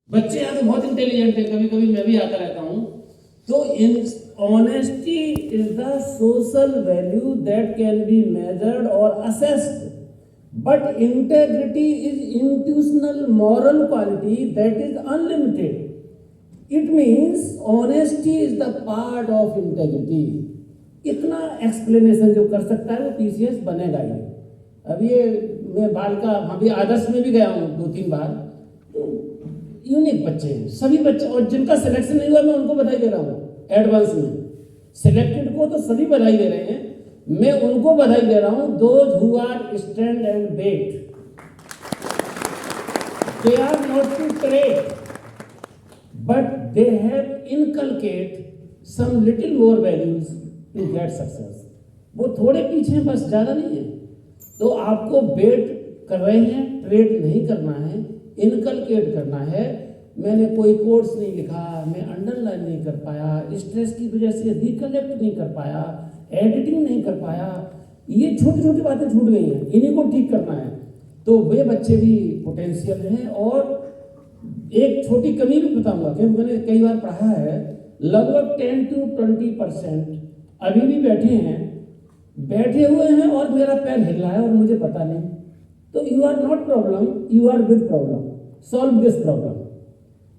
बच्चे यहाँ तो बहुत इंटेलिजेंट है, कभी कभी मैं भी आता रहता हूँ। तो in honesty is the social value that can be measured और assessed, but integrity is intuitional moral quality that is unlimited. It means honesty is the part of integrity. इतना एक्सप्लेनेशन जो कर सकता है वो पीसीएस बनेगा ही. अब ये मैं बाल का अभी आदर्श में भी गया हूँ 2-3 बार. तो यूनिक बच्चे हैं सभी बच्चे, और जिनका सिलेक्शन नहीं हुआ मैं उनको बधाई दे रहा हूँ. एडवांस में सिलेक्टेड को तो सभी बधाई दे रहे हैं, मैं उनको बधाई दे रहा हूँ. Those who are stand and wait, they are not to trade, but they have inculcate some little more values to get success. वो थोड़े पीछे हैं, बस ज्यादा नहीं है. तो आपको बेट कर रहे हैं, ट्रेड नहीं करना है, इनकलकेट करना है. मैंने कोई कोर्स नहीं लिखा, मैं अंडरलाइन नहीं कर पाया, स्ट्रेस की वजह से रिकलेक्ट नहीं कर पाया, एडिटिंग नहीं कर पाया, ये छोटी छोटी बातें छूट गई हैं, इन्हीं को ठीक करना है. तो वे बच्चे भी पोटेंशियल हैं. और एक छोटी कमी भी बताऊंगा, क्योंकि मैंने कई बार पढ़ा है, लगभग 10 to 20% अभी भी बैठे हुए हैं और मेरा पैर हिल रहा है और मुझे पता नहीं. तो you are not problem, you are with problem. Solve this problem.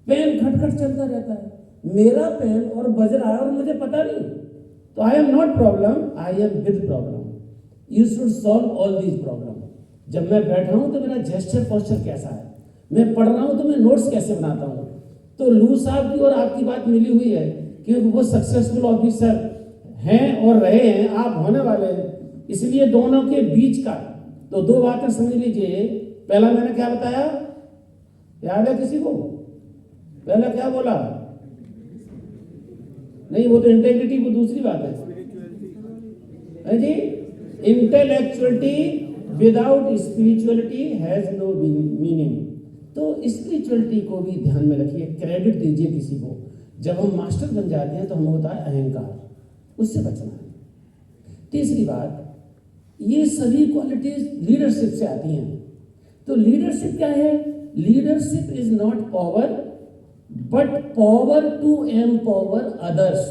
Pen खटखट चलता रहता है, मेरा पेन और बज रहा है और मुझे पता नहीं. तो I am not problem, I am with problem. You should solve all these problem. जब मैं बैठा हूं तो मेरा जेस्चर पोस्चर कैसा है, मैं पढ़ रहा हूं तो मैं नोट्स कैसे बनाता हूं. तो लू साहब की और आपकी बात मिली हुई है, क्योंकि वो सक्सेसफुल ऑफिसर हैं और रहे हैं, आप होने वाले हैं. इसलिए दोनों के बीच का तो 2 बातें समझ लीजिए. पहला मैंने क्या बताया, याद है किसी को? पहला क्या बोला? नहीं, वो तो इंटेग्रिटी, वो दूसरी बात है जी. Intellectuality without spirituality has no meaning. तो स्पिरिचुअलिटी को भी ध्यान में रखिए, क्रेडिट दीजिए किसी को. जब हम मास्टर बन जाते हैं तो हम होता है अहंकार, उससे बचना है. तीसरी बात, ये सभी क्वालिटीज लीडरशिप से आती हैं. तो लीडरशिप क्या है? Leadership is not power, but power to empower others.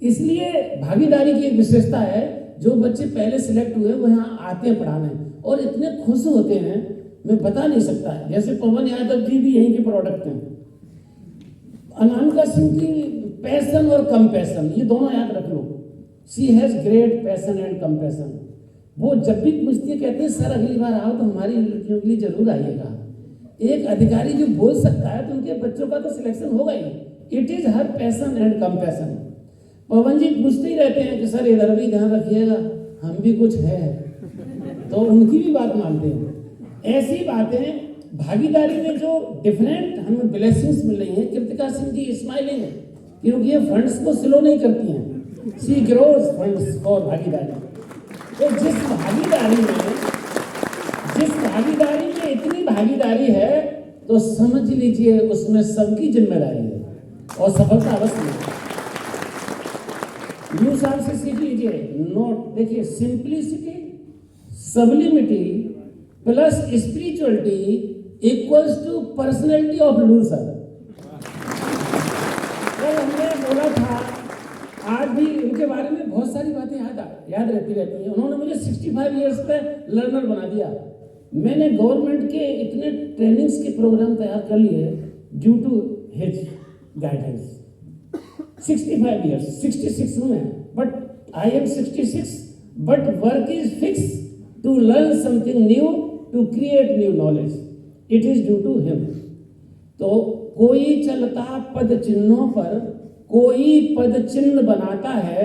इसलिए भागीदारी की एक विशेषता है. जो बच्चे पहले सिलेक्ट हुए वो यहाँ आते हैं पढ़ाने और इतने खुश होते हैं, मैं बता नहीं सकता. जैसे पवन यादव जी भी यहीं के प्रोडक्ट हैं. अनामिका सिंह की पैशन और कंपैशन, ये दोनों याद रख लो. She has great passion and compassion. वो जब भी पूछती है कहते हैं सर अगली बार आओ तो हमारी लड़कियों के लिए जरूर आइएगा. एक अधिकारी जो बोल सकता है तो उनके बच्चों का तो सिलेक्शन होगा ही. It is her passion and compassion. Pawan ji पूछते ही रहते हैं कि सर इधर भी ध्यान रखिएगा, हम भी कुछ है, तो उनकी भी बात मानते हैं. ऐसी बातें भागीदारी में जो डिफरेंट हमें ब्लेसिंग्स मिल रही हैं. कृतिका सिंह जी स्माइलिंग है क्योंकि ये फंड्स को स्लो नहीं करती हैं. शी ग्रोज फंड्स फॉर भागीदारी. तो जिस भागीदारी में इतनी भागीदारी है तो समझ लीजिए उसमें सबकी जिम्मेदारी है और सफलता अवश्य है. यू साहब से सीख लीजिए. नोट देखिए, simplicity, sublimity plus spirituality equals to personality of loser. कल हमने बोला था, आज भी उनके बारे में बहुत सारी बातें याद रहती हैं. उन्होंने मुझे 65 ईयर्स पे लर्नर बना दिया. मैंने गवर्नमेंट के इतने ट्रेनिंग्स के प्रोग्राम तैयार कर लिए due to his guidance. 65 years, 66 हूँ मैं, but I am 66, but work is fix to learn something new, to create new knowledge. It is due to him. तो कोई चलता पद चिन्हों पर कोई पद चिन्ह बनाता है,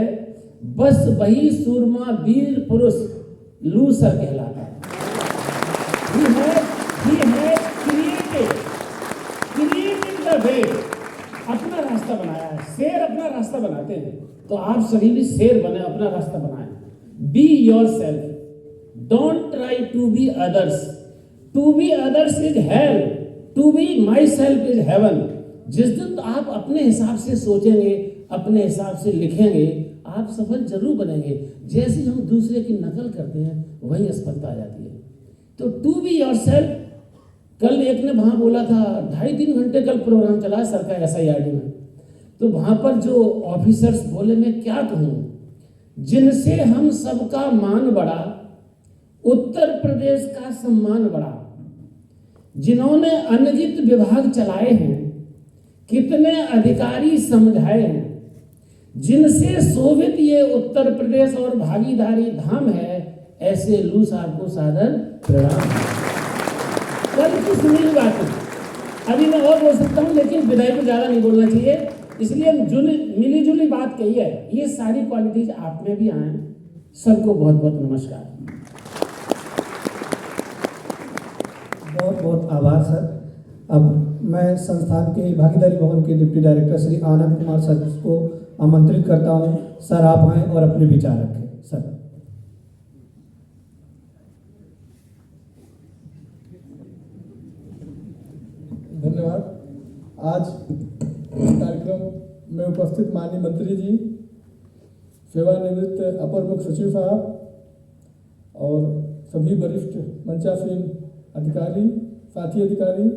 बस वही सूरमा वीर पुरुष लूसर कहलाता है. He has created the way. अपना रास्ता बनाया है. शेर अपना रास्ता बनाते हैं, तो आप सभी भी शेर बने, अपना रास्ता बनाएं. Be yourself, don't try to be others. To be others is hell, to be myself is heaven. जिस दिन आप अपने हिसाब से सोचेंगे, अपने हिसाब से लिखेंगे, आप सफल जरूर बनेंगे. जैसे हम दूसरे की नकल करते हैं वही असफलता आ जाती है. तो टू बी योर सेल्फ, कल एक ने वहाँ बोला था 2.5-3 घंटे कल प्रोग्राम चला है सरकार SIRD में, तो वहाँ पर जो ऑफिसर्स बोले, मैं क्या कहूँ, जिनसे हम सबका मान बढ़ा, उत्तर प्रदेश का सम्मान बढ़ा, जिन्होंने अनुचित विभाग चलाए हैं, कितने अधिकारी समझाए हैं, जिनसे शोभित ये उत्तर प्रदेश और भागीदारी धाम है, ऐसे लू साहब को सादर प्रणाम। कल की सुनी बात, अभी मैं और बोल सकता हूँ लेकिन विदाई को ज्यादा नहीं बोलना चाहिए, इसलिए मिली जुली बात कही है। ये सारी क्वालिटीज आप में भी आए। सबको बहुत बहुत नमस्कार। बहुत बहुत आभार सर। अब मैं संस्थान के भागीदारी भवन के deputy director Shri Anand Kumar sir को आमंत्रित करता हूं। सर आप आएँ और अपने विचार रखें। सर धन्यवाद। आज कार्यक्रम में उपस्थित माननीय मंत्री जी, सेवानिवृत्त अपर मुख्य सचिव साहब और सभी वरिष्ठ मंचासीन अधिकारी, साथी अधिकारी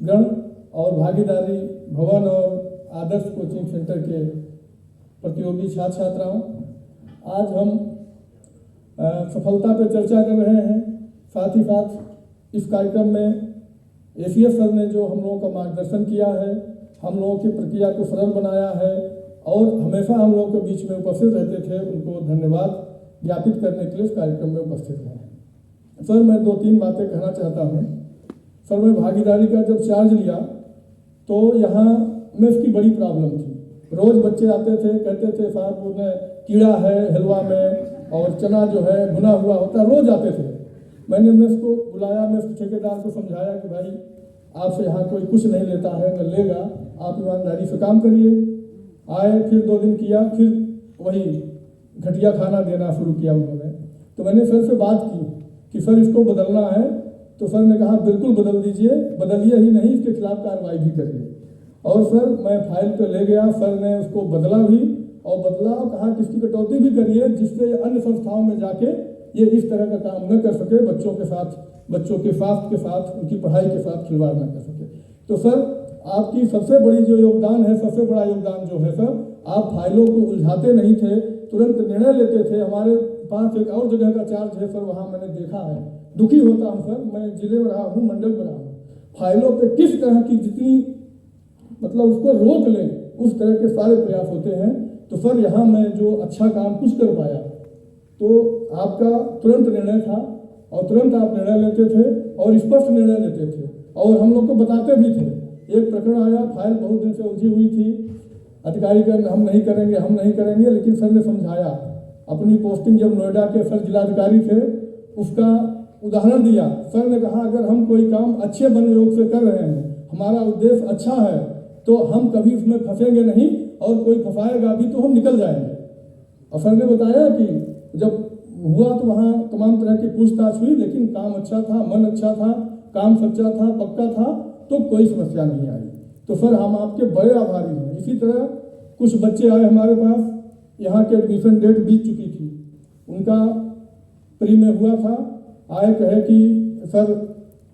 गण और भागीदारी भवन और आदर्श कोचिंग सेंटर के प्रतियोगी छात्र छात्राओं, आज हम सफलता पर चर्चा कर रहे हैं। साथ ही साथ इस कार्यक्रम में ACS सर ने जो हम लोगों का मार्गदर्शन किया है, हम लोगों की प्रक्रिया को सरल बनाया है और हमेशा हम लोगों के बीच में उपस्थित रहते थे, उनको धन्यवाद ज्ञापित करने के लिए इस कार्यक्रम में उपस्थित हैं। सर मैं 2-3 बातें कहना चाहता हूँ। सर मैं भागीदारी का जब चार्ज लिया तो यहाँ में इसकी बड़ी प्रॉब्लम थी। रोज़ बच्चे आते थे, कहते थे साहब उन्हें कीड़ा है हलवा में और चना जो है भुना हुआ होता, रोज़ आते थे। मैंने मेस को बुलाया, मेस ठेकेदार को समझाया कि भाई आपसे यहाँ कोई कुछ नहीं लेता है, न लेगा, आप ईमानदारी से काम करिए। आए, फिर 2 दिन किया, फिर वही घटिया खाना देना शुरू किया उन्होंने। तो मैंने सर से बात की कि सर इसको बदलना है, तो सर ने कहा बिल्कुल बदल दीजिए, बदलिए ही नहीं इसके खिलाफ कार्रवाई भी करिए। और सर मैं फाइल पे ले गया, सर ने उसको बदला भी और बदला और कहा कि इसकी कटौती भी करिए जिससे अन्य संस्थाओं में जाके ये इस तरह का काम न कर सके, बच्चों के साथ, बच्चों के स्वास्थ्य के साथ, उनकी पढ़ाई के साथ खिलवाड़ न कर सके। तो सर आपकी सबसे बड़ी जो योगदान है, सबसे बड़ा योगदान जो है सर, आप फाइलों को उलझाते नहीं थे, तुरंत निर्णय लेते थे। हमारे पास एक और जगह का चार्ज है सर, वहाँ मैंने देखा है, दुखी होता हूँ सर, मैं जिले में रहा हूँ, मंडल में रहा हूँ, फाइलों पे किस तरह की जितनी मतलब उसको रोक लें उस तरह के सारे प्रयास होते हैं। तो सर यहाँ मैं जो अच्छा काम कुछ कर पाया तो आपका तुरंत निर्णय था और तुरंत आप निर्णय लेते थे और स्पष्ट निर्णय लेते थे और हम लोग को बताते भी थे। एक प्रकरण आया, फाइल बहुत दिन से उलझी हुई थी, अधिकारी का हम नहीं करेंगे, लेकिन सर ने समझाया। अपनी पोस्टिंग जब नोएडा के सर जिलाधिकारी थे उसका उदाहरण दिया। सर ने कहा अगर हम कोई काम अच्छे मनोयोग से कर रहे हैं, हमारा उद्देश्य अच्छा है, तो हम कभी उसमें फंसेंगे नहीं और कोई फंसाएगा भी तो हम निकल जाएंगे। और सर ने बताया कि जब हुआ तो वहाँ तमाम तरह की पूछताछ हुई, लेकिन काम अच्छा था, मन अच्छा था, काम सच्चा था, पक्का था, तो कोई समस्या नहीं आई। तो सर हम आपके बड़े आभारी हैं। इसी तरह कुछ बच्चे आए हमारे पास, यहाँ के एडमिशन डेट बीत चुकी थी, उनका प्री में हुआ था, आए कहे कि सर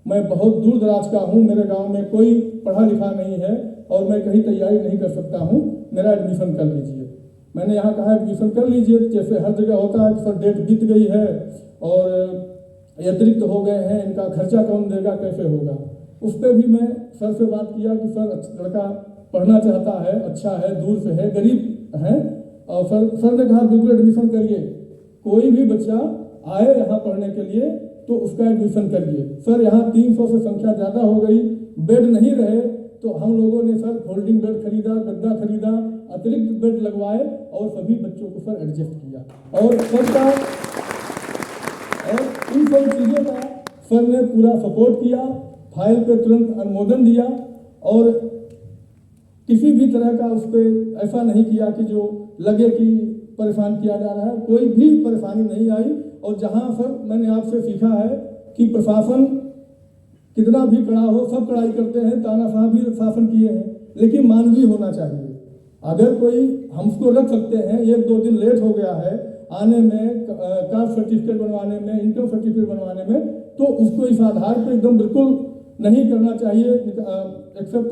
मैं बहुत दूर दराज का हूँ, मेरे गांव में कोई पढ़ा लिखा नहीं है और मैं कहीं तैयारी नहीं कर सकता हूँ, मेरा एडमिशन कर लीजिए। मैंने यहाँ कहा एडमिशन कर लीजिए, जैसे हर जगह होता है कि सर डेट बीत गई है और अतिरिक्त हो गए हैं, इनका खर्चा कौन देगा, कैसे होगा। उस पर भी मैं सर से बात किया कि सर लड़का पढ़ना चाहता है, अच्छा है, दूर से है, गरीब है, और सर ने कहा बिल्कुल एडमिशन करिए, कोई भी बच्चा आए यहाँ पढ़ने के लिए तो उसका एडमिशन करिए। सर यहाँ 300 से संख्या ज़्यादा हो गई, बेड नहीं रहे, तो हम लोगों ने सर फोल्डिंग बेड खरीदा, गद्दा खरीदा, अतिरिक्त बेड लगवाए और सभी बच्चों को सर एडजस्ट किया और सबका और इन सब चीज़ों का सर ने पूरा सपोर्ट किया, फाइल पे तुरंत अनुमोदन दिया और किसी भी तरह का उस पर ऐसा नहीं किया कि जो लगे कि परेशान किया जा रहा है, कोई भी परेशानी नहीं आई। और जहां सर मैंने आपसे सीखा है कि प्रशासन कितना भी कड़ा हो, सब कड़ाई करते हैं, तानाशाह भी शासन किए हैं, लेकिन मानवीय होना चाहिए। अगर कोई हम उसको रख सकते हैं, 1-2 दिन लेट हो गया है आने में, कास्ट सर्टिफिकेट बनवाने में, इनकम सर्टिफिकेट बनवाने में, तो उसको इस आधार पर एकदम बिल्कुल नहीं करना चाहिए, एक्सेप्ट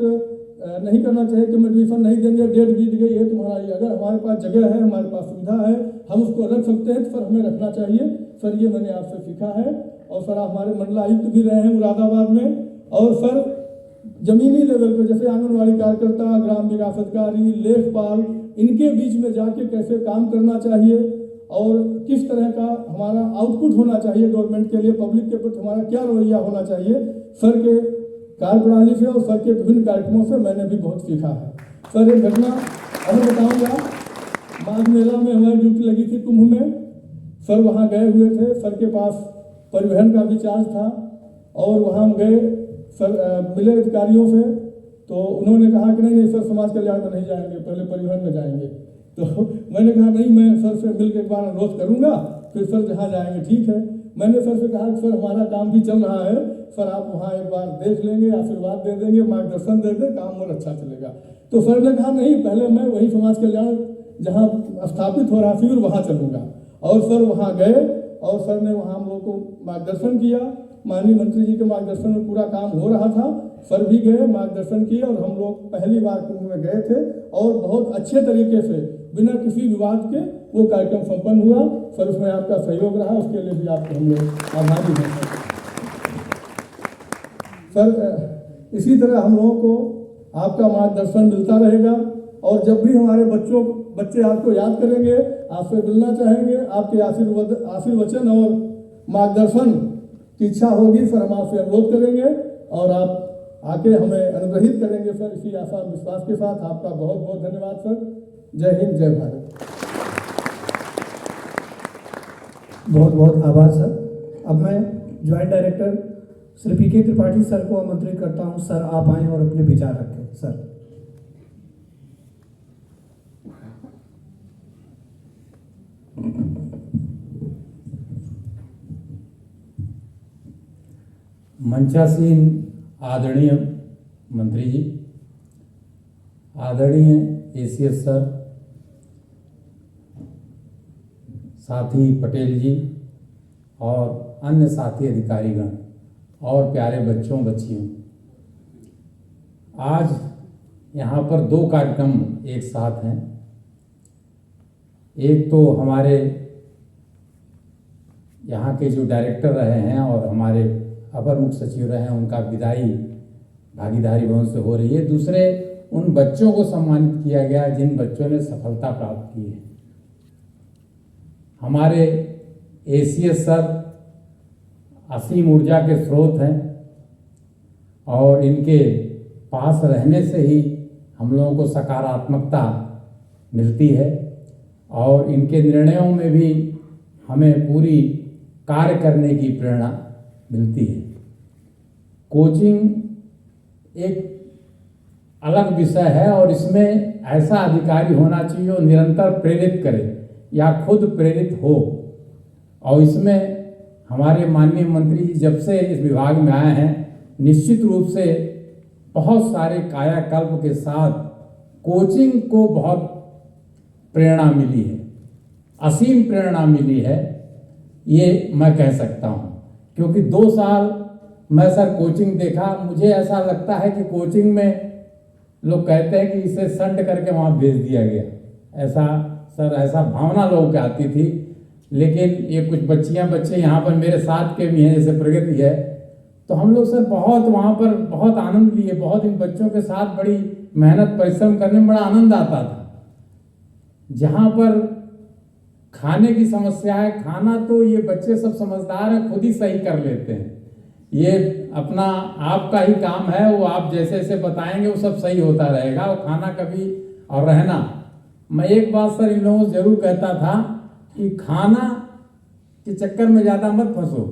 नहीं करना चाहिए कि मोटिवेशन नहीं देंगे, डेट बीत गई है तुम्हारा, ये अगर हमारे पास जगह है, हमारे पास सुविधा है, हम उसको रख सकते हैं, तो सर हमें रखना चाहिए। सर ये मैंने आपसे सीखा है। और सर आप हमारे मंडलायुक्त भी रहे हैं मुरादाबाद में। और सर जमीनी लेवल पर जैसे आंगनबाड़ी कार्यकर्ता, ग्राम विकास अधिकारी, लेखपाल, इनके बीच में जाके कैसे काम करना चाहिए और किस तरह का हमारा आउटपुट होना चाहिए गवर्नमेंट के लिए, पब्लिक के प्रति हमारा क्या रवैया होना चाहिए, सर के कार्यप्रणाली से और सर के विभिन्न कार्यक्रमों से मैंने भी बहुत सीखा है। सर एक घटना अभी बताऊंगा, माघ मेला में हमारी ड्यूटी लगी थी कुंभ में। सर वहाँ गए हुए थे, सर के पास परिवहन का भी चार्ज था और वहाँ हम गए, सर मिले अधिकारियों से, तो उन्होंने कहा कि नहीं सर समाज कल्याण में नहीं जाएंगे, पहले परिवहन में जाएंगे। तो मैंने कहा नहीं, मैं सर से मिल के एक बार अनुरोध करूंगा, फिर सर जहाँ जाएंगे ठीक है। मैंने सर से कहा कि सर हमारा काम भी चल रहा है, सर आप वहाँ एक बार देख लेंगे, आशीर्वाद दे देंगे, मार्गदर्शन दे दें, काम और अच्छा चलेगा। तो सर ने कहा नहीं, पहले मैं वही समाज कल्याण जहाँ स्थापित हो रहा शिविर वहाँ चलूँगा। और सर वहाँ गए और सर ने वहाँ हम लोग को मार्गदर्शन किया। माननीय मंत्री जी के मार्गदर्शन में पूरा काम हो रहा था। सर भी गए, मार्गदर्शन किए और हम लोग पहली बार कुंभ में गए थे और बहुत अच्छे तरीके से बिना किसी विवाद के वो कार्यक्रम संपन्न हुआ। सर उसमें आपका सहयोग रहा, उसके लिए भी आपको हम लोग आभारी हैं। सर इसी तरह हम लोगों को आपका मार्गदर्शन मिलता रहेगा और जब भी हमारे बच्चे आपको याद करेंगे, आपसे मिलना चाहेंगे, आपके आशीर्वचन और मार्गदर्शन की इच्छा होगी, सर हम आपसे अनुरोध करेंगे और आप आके हमें अनुग्रहित करेंगे। सर इसी आशा और विश्वास के साथ आपका बहुत बहुत धन्यवाद सर। जय हिंद, जय भारत। बहुत बहुत आभार सर। अब मैं joint director Shri PK. Tripathi sir को आमंत्रित करता हूं। सर आप आएं और अपने विचार रखें। सर मंचासीन आदरणीय मंत्री जी, आदरणीय एसीएस सर, साथी पटेल जी और अन्य साथी अधिकारीगण और प्यारे बच्चों बच्चियों, आज यहाँ पर दो कार्यक्रम एक साथ हैं। एक तो हमारे यहाँ के जो डायरेक्टर रहे हैं और हमारे अपर मुख्य सचिव रहे हैं, उनका विदाई भागीदारी भवन से हो रही है। दूसरे उन बच्चों को सम्मानित किया गया जिन बच्चों ने सफलता प्राप्त की है। हमारे एसीएस सर असीम ऊर्जा के स्रोत हैं और इनके पास रहने से ही हम लोगों को सकारात्मकता मिलती है और इनके निर्णयों में भी हमें पूरी कार्य करने की प्रेरणा मिलती है। कोचिंग एक अलग विषय है और इसमें ऐसा अधिकारी होना चाहिए जो निरंतर प्रेरित करे या खुद प्रेरित हो। और इसमें हमारे माननीय मंत्री जी जब से इस विभाग में आए हैं, निश्चित रूप से बहुत सारे कायाकल्प के साथ कोचिंग को बहुत प्रेरणा मिली है, असीम प्रेरणा मिली है, ये मैं कह सकता हूँ। क्योंकि 2 साल मैं सर कोचिंग देखा, मुझे ऐसा लगता है कि कोचिंग में लोग कहते हैं कि इसे संड करके वहाँ भेज दिया गया, ऐसा भावना लोगों की आती थी। लेकिन ये कुछ बच्चे यहाँ पर मेरे साथ के भी हैं, जैसे प्रगति है, तो हम लोग सर बहुत वहाँ पर बहुत आनंद लिए, बहुत इन बच्चों के साथ बड़ी मेहनत परिश्रम करने में बड़ा आनंद आता था। जहाँ पर खाने की समस्या है, खाना तो ये बच्चे सब समझदार हैं, खुद ही सही कर लेते हैं। ये अपना आपका ही काम है, वो आप जैसे जैसे बताएंगे वो सब सही होता रहेगा। और खाना कभी और रहना, मैं एक बात सर इन लोगों से जरूर कहता था कि खाना के चक्कर में ज़्यादा मत फंसो,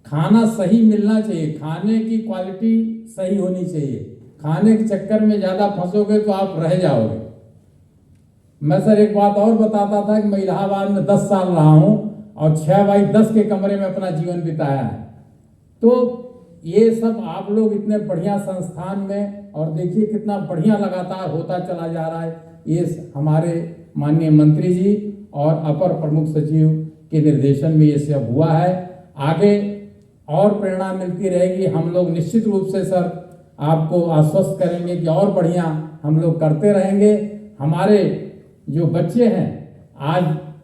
खाना सही मिलना चाहिए, खाने की क्वालिटी सही होनी चाहिए। खाने के चक्कर में ज़्यादा फंसोगे तो आप रह जाओगे। मैं सर एक बात और बताता था कि मैं इलाहाबाद में 10 साल रहा हूँ और 6x10 के कमरे में अपना जीवन बिताया है। तो ये सब आप लोग इतने बढ़िया संस्थान में, और देखिए कितना बढ़िया लगातार होता चला जा रहा है। ये हमारे माननीय मंत्री जी और अपर प्रमुख सचिव के निर्देशन में ये सब हुआ है। आगे और प्रेरणा मिलती रहेगी। हम लोग निश्चित रूप से सर आपको आश्वस्त करेंगे कि और बढ़िया हम लोग करते रहेंगे। हमारे जो बच्चे हैं आज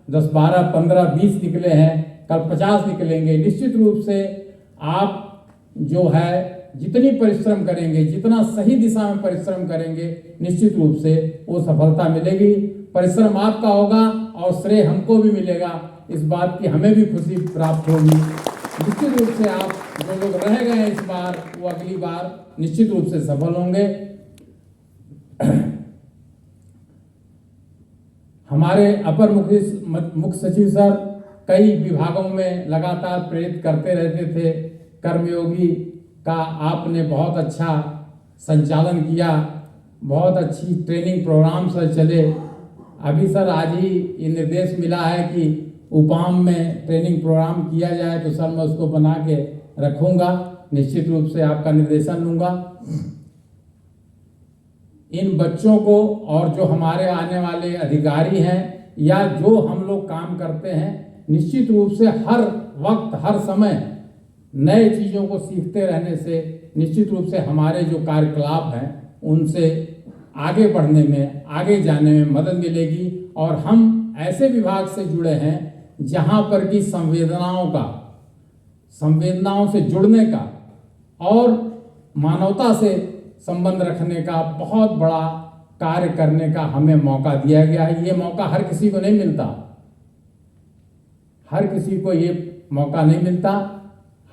10, 12, 15, 20 निकले हैं, कल 50 निकलेंगे। निश्चित रूप से आप जो है जितनी परिश्रम करेंगे, जितना सही दिशा में परिश्रम करेंगे, निश्चित रूप से वो सफलता मिलेगी। परिश्रम आपका होगा और श्रेय हमको भी मिलेगा। इस बात की हमें भी खुशी प्राप्त होगी। निश्चित रूप से आप जो लोग रह गए हैं इस बार, वो अगली बार निश्चित रूप से सफल होंगे। हमारे अपर मुख्य सचिव सर कई विभागों में लगातार प्रेरित करते रहते थे। कर्मयोगी का आपने बहुत अच्छा संचालन किया, बहुत अच्छी ट्रेनिंग प्रोग्राम सर चले। अभी सर आज ही ये निर्देश मिला है कि उपाम में ट्रेनिंग प्रोग्राम किया जाए, तो सर मैं उसको बना के रखूंगा, निश्चित रूप से आपका निर्देशन लूंगा। इन बच्चों को और जो हमारे आने वाले अधिकारी हैं या जो हम लोग काम करते हैं, निश्चित रूप से हर वक्त हर समय नए चीज़ों को सीखते रहने से निश्चित रूप से हमारे जो कार्यकलाप हैं उनसे आगे बढ़ने में, आगे जाने में मदद मिलेगी। और हम ऐसे विभाग से जुड़े हैं जहां पर कि संवेदनाओं से जुड़ने का और मानवता से संबंध रखने का बहुत बड़ा कार्य करने का हमें मौका दिया गया है। ये मौका हर किसी को नहीं मिलता, हर किसी को ये मौका नहीं मिलता।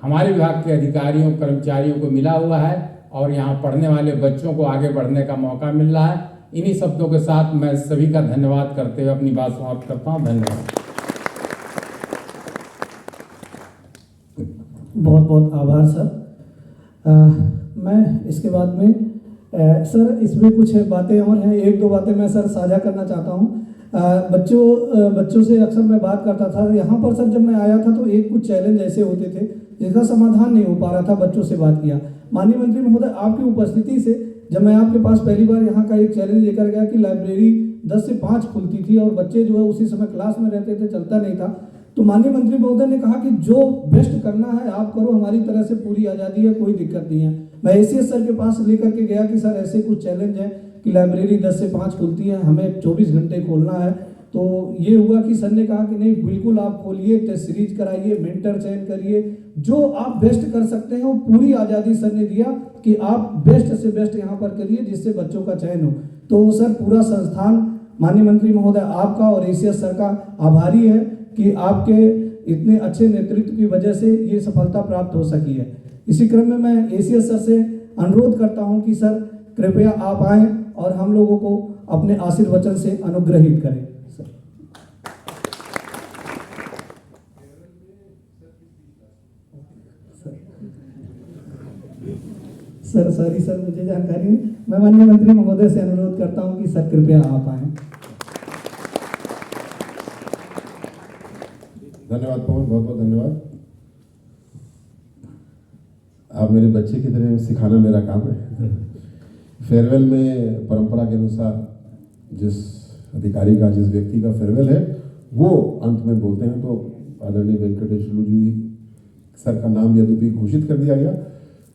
हमारे विभाग के अधिकारियों कर्मचारियों को मिला हुआ है और यहाँ पढ़ने वाले बच्चों को आगे बढ़ने का मौका मिल रहा है। इन्हीं शब्दों के साथ मैं सभी का धन्यवाद करते हुए अपनी बात समाप्त करता हूँ। धन्यवाद। बहुत बहुत आभार सर। मैं इसके बाद में सर इसमें कुछ बातें और हैं, एक दो बातें मैं सर साझा करना चाहता हूँ। बच्चों से अक्सर मैं बात करता था यहाँ पर सर। जब मैं आया था तो एक कुछ चैलेंज ऐसे होते थे जिसका समाधान नहीं हो पा रहा था। बच्चों से बात किया, माननीय मंत्री महोदय आपकी उपस्थिति से जब मैं आपके पास पहली बार यहाँ का एक चैलेंज लेकर गया कि लाइब्रेरी 10 से 5 खुलती थी और बच्चे जो है उसी समय क्लास में रहते थे, चलता नहीं था। तो माननीय मंत्री महोदय ने कहा कि जो बेस्ट करना है आप करो, हमारी तरह से पूरी आज़ादी है, कोई दिक्कत नहीं है। मैं एसीएस सर के पास लेकर के गया कि सर ऐसे कुछ चैलेंज है कि लाइब्रेरी 10 से 5 खुलती है, हमें 24 घंटे खोलना है। तो ये हुआ कि सर ने कहा कि नहीं बिल्कुल आप खोलिए, टेस्ट सीरीज कराइए, मेंटर चयन करिए, जो आप बेस्ट कर सकते हैं वो पूरी आज़ादी सर ने दिया कि आप बेस्ट से बेस्ट यहाँ पर करिए जिससे बच्चों का चयन हो। तो सर पूरा संस्थान माननीय मंत्री महोदय आपका और एसीएस सर का आभारी है कि आपके इतने अच्छे नेतृत्व की वजह से ये सफलता प्राप्त हो सकी है। इसी क्रम में मैं एसीएस सर से अनुरोध करता हूं कि सर कृपया आप आएं और हम लोगों को अपने आशीर्वचन से अनुग्रहित करें। सर सॉरी सर, मुझे जानकारी नहीं। मैं माननीय मंत्री महोदय से अनुरोध करता हूं कि सर कृपया आप आएं। धन्यवाद पवन, बहुत बहुत धन्यवाद। आप मेरे बच्चे की तरह सिखाना मेरा काम है। फेयरवेल में परंपरा के अनुसार जिस अधिकारी का, जिस व्यक्ति का फेयरवेल है वो अंत में बोलते हैं। तो आदरणीय वेंकटेश्वर जी सर का नाम यद्यपि घोषित कर दिया गया,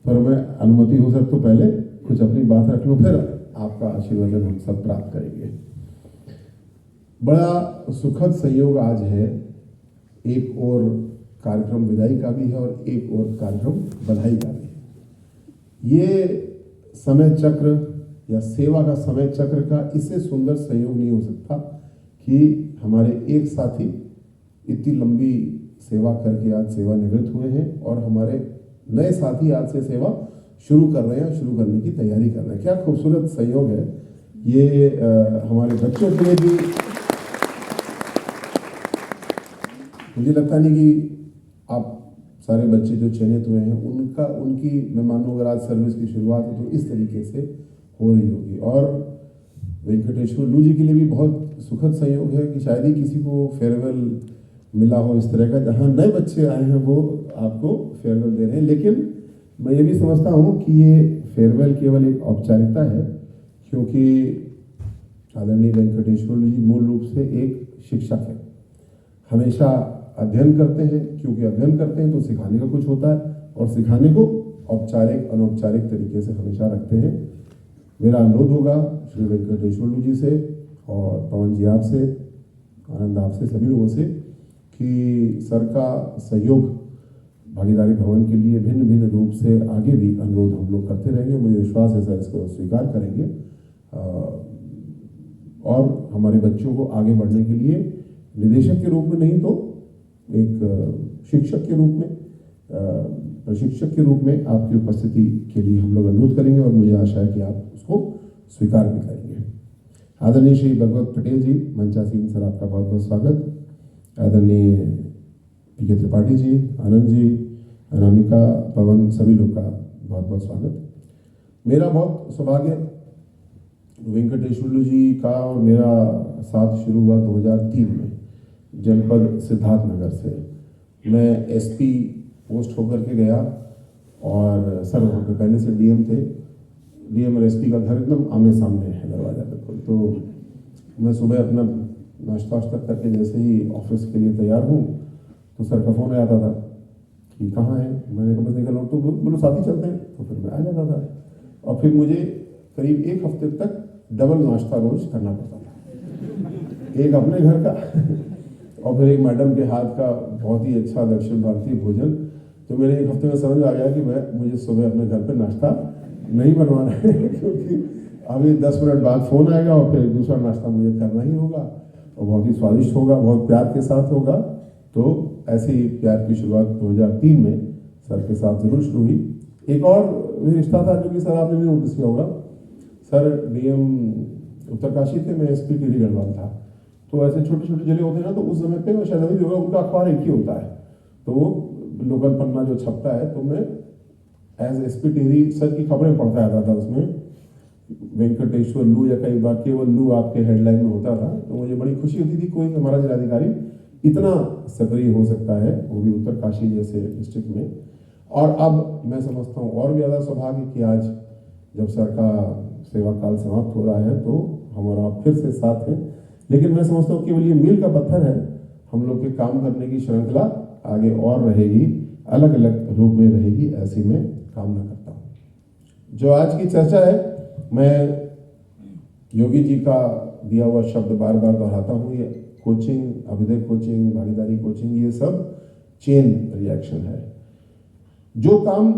पर मैं अनुमति हो सर तो पहले कुछ अपनी बात रख लूँ, फिर आपका आशीर्वाद हम सब प्राप्त करेंगे। बड़ा सुखद संयोग आज है, एक और कार्यक्रम विदाई का भी है और एक और कार्यक्रम बधाई का भी है। ये समय चक्र या सेवा का समय चक्र का इससे सुंदर संयोग नहीं हो सकता कि हमारे एक साथी इतनी लंबी सेवा करके आज सेवानिवृत्त हुए हैं और हमारे नए साथी आज से सेवा शुरू कर रहे हैं, शुरू करने की तैयारी कर रहे हैं। क्या खूबसूरत संयोग है ये। हमारे बच्चों के लिए भी मुझे लगता नहीं कि आप सारे बच्चे जो चयनित हुए हैं उनकी मैं मानूं अगर आज सर्विस की शुरुआत हो तो इस तरीके से हो रही होगी। और वेंकटेश्वर लू जी के लिए भी बहुत सुखद संयोग है कि शायद ही किसी को फेयरवेल मिला हो इस तरह का, जहां नए बच्चे आए हैं वो आपको फेयरवेल दे रहे हैं। लेकिन मैं ये भी समझता हूँ कि ये फेयरवेल केवल एक औपचारिकता है, क्योंकि आदरणीय वेंकटेश्वर लू जी मूल रूप से एक शिक्षक है। हमेशा अध्ययन करते हैं, क्योंकि अध्ययन करते हैं तो सिखाने का कुछ होता है और सिखाने को औपचारिक अनौपचारिक तरीके से हमेशा रखते हैं। मेरा अनुरोध होगा श्री वेंकटेश्वर जी से और पवन जी आपसे, आनंद आपसे, सभी लोगों से कि सर का सहयोग भागीदारी भवन के लिए भिन्न भिन्न रूप से आगे भी अनुरोध हम लोग करते रहेंगे। मुझे विश्वास है सर इसको स्वीकार करेंगे और हमारे बच्चों को आगे बढ़ने के लिए निदेशक के रूप में नहीं तो एक शिक्षक के रूप में, प्रशिक्षक के रूप में आपकी उपस्थिति के लिए हम लोग अनुरोध करेंगे और मुझे आशा है कि आप उसको स्वीकार भी करेंगे। आदरणीय श्री भगवत पटेल जी, मंचासीन सर, आपका बहुत बहुत स्वागत। आदरणीय पी.के. त्रिपाठी जी, आनंद जी, अनामिका, पवन, सभी लोग का बहुत बहुत स्वागत। मेरा बहुत सौभाग्य वेंकटेश्वर जी का और मेरा साथ शुरू हुआ 2003 में जनपद सिद्धार्थनगर से। मैं एसपी पोस्ट होकर के गया और सर वहाँ पे पहले से डीएम थे। डीएम और एसपी का घर एकदम आमने सामने है, दरवाजा बिल्कुल। तो मैं सुबह अपना नाश्ता वाश्ता करके जैसे ही ऑफिस के लिए तैयार हूँ तो सर का फ़ोन आता था कि कहाँ है। मैंने कहा बस निकल रहा हूँ, तो बोलो साथ ही चलते हैं। तो फिर मैं आ जाता था और फिर मुझे करीब 1 हफ्ते तक डबल नाश्ता रोज करना पड़ता था, एक अपने घर का और फिर एक मैडम के हाथ का बहुत ही अच्छा दक्षिण भारतीय भोजन। तो मेरे 1 हफ्ते में समझ आ गया कि मुझे सुबह अपने घर पे नाश्ता नहीं बनवाना है क्योंकि अभी 10 मिनट बाद फ़ोन आएगा और फिर दूसरा नाश्ता मुझे करना ही होगा और बहुत ही स्वादिष्ट होगा, बहुत प्यार के साथ होगा। तो ऐसे ही प्यार की शुरुआत 2003 में सर के साथ जरूर शुरू हुई। एक और रिश्ता था जो कि सर आपने भी नोटिस किया होगा। सर डीएम उत्तरकाशी थे, मैं एसपी टिहरी गढ़वाल था। तो ऐसे छोटे छोटे जिले होते हैं ना, तो उस समय पे शायद अभी भी होगा, उनका अखबार एक ही होता है, तो वो लोकल पन्ना जो छपता है, तो मैं एज एसपी टिहरी सर की खबरें पढ़ता रहता था। उसमें वेंकटेश्वर लू या कई बार केवल लू आपके हेडलाइन में होता था। तो मुझे बड़ी खुशी होती थी कोई हमारा जिलाधिकारी इतना सक्रिय हो सकता है, वो भी उत्तरकाशी जैसे डिस्ट्रिक्ट में। और अब मैं समझता हूँ और भी ज़्यादा सौभाग्य कि आज जब सर का सेवा काल समाप्त हो रहा है तो हमारा फिर से साथ है। लेकिन मैं समझता हूँ केवल ये मील का पत्थर है, हम लोग के काम करने की श्रृंखला आगे और रहेगी, अलग अलग रूप में रहेगी, ऐसी मैं कामना करता हूँ। जो आज की चर्चा है, मैं योगी जी का दिया हुआ शब्द बार बार दोहराता हूँ, ये कोचिंग, अभ्युदय कोचिंग, भागीदारी कोचिंग, ये सब चेन रिएक्शन है। जो काम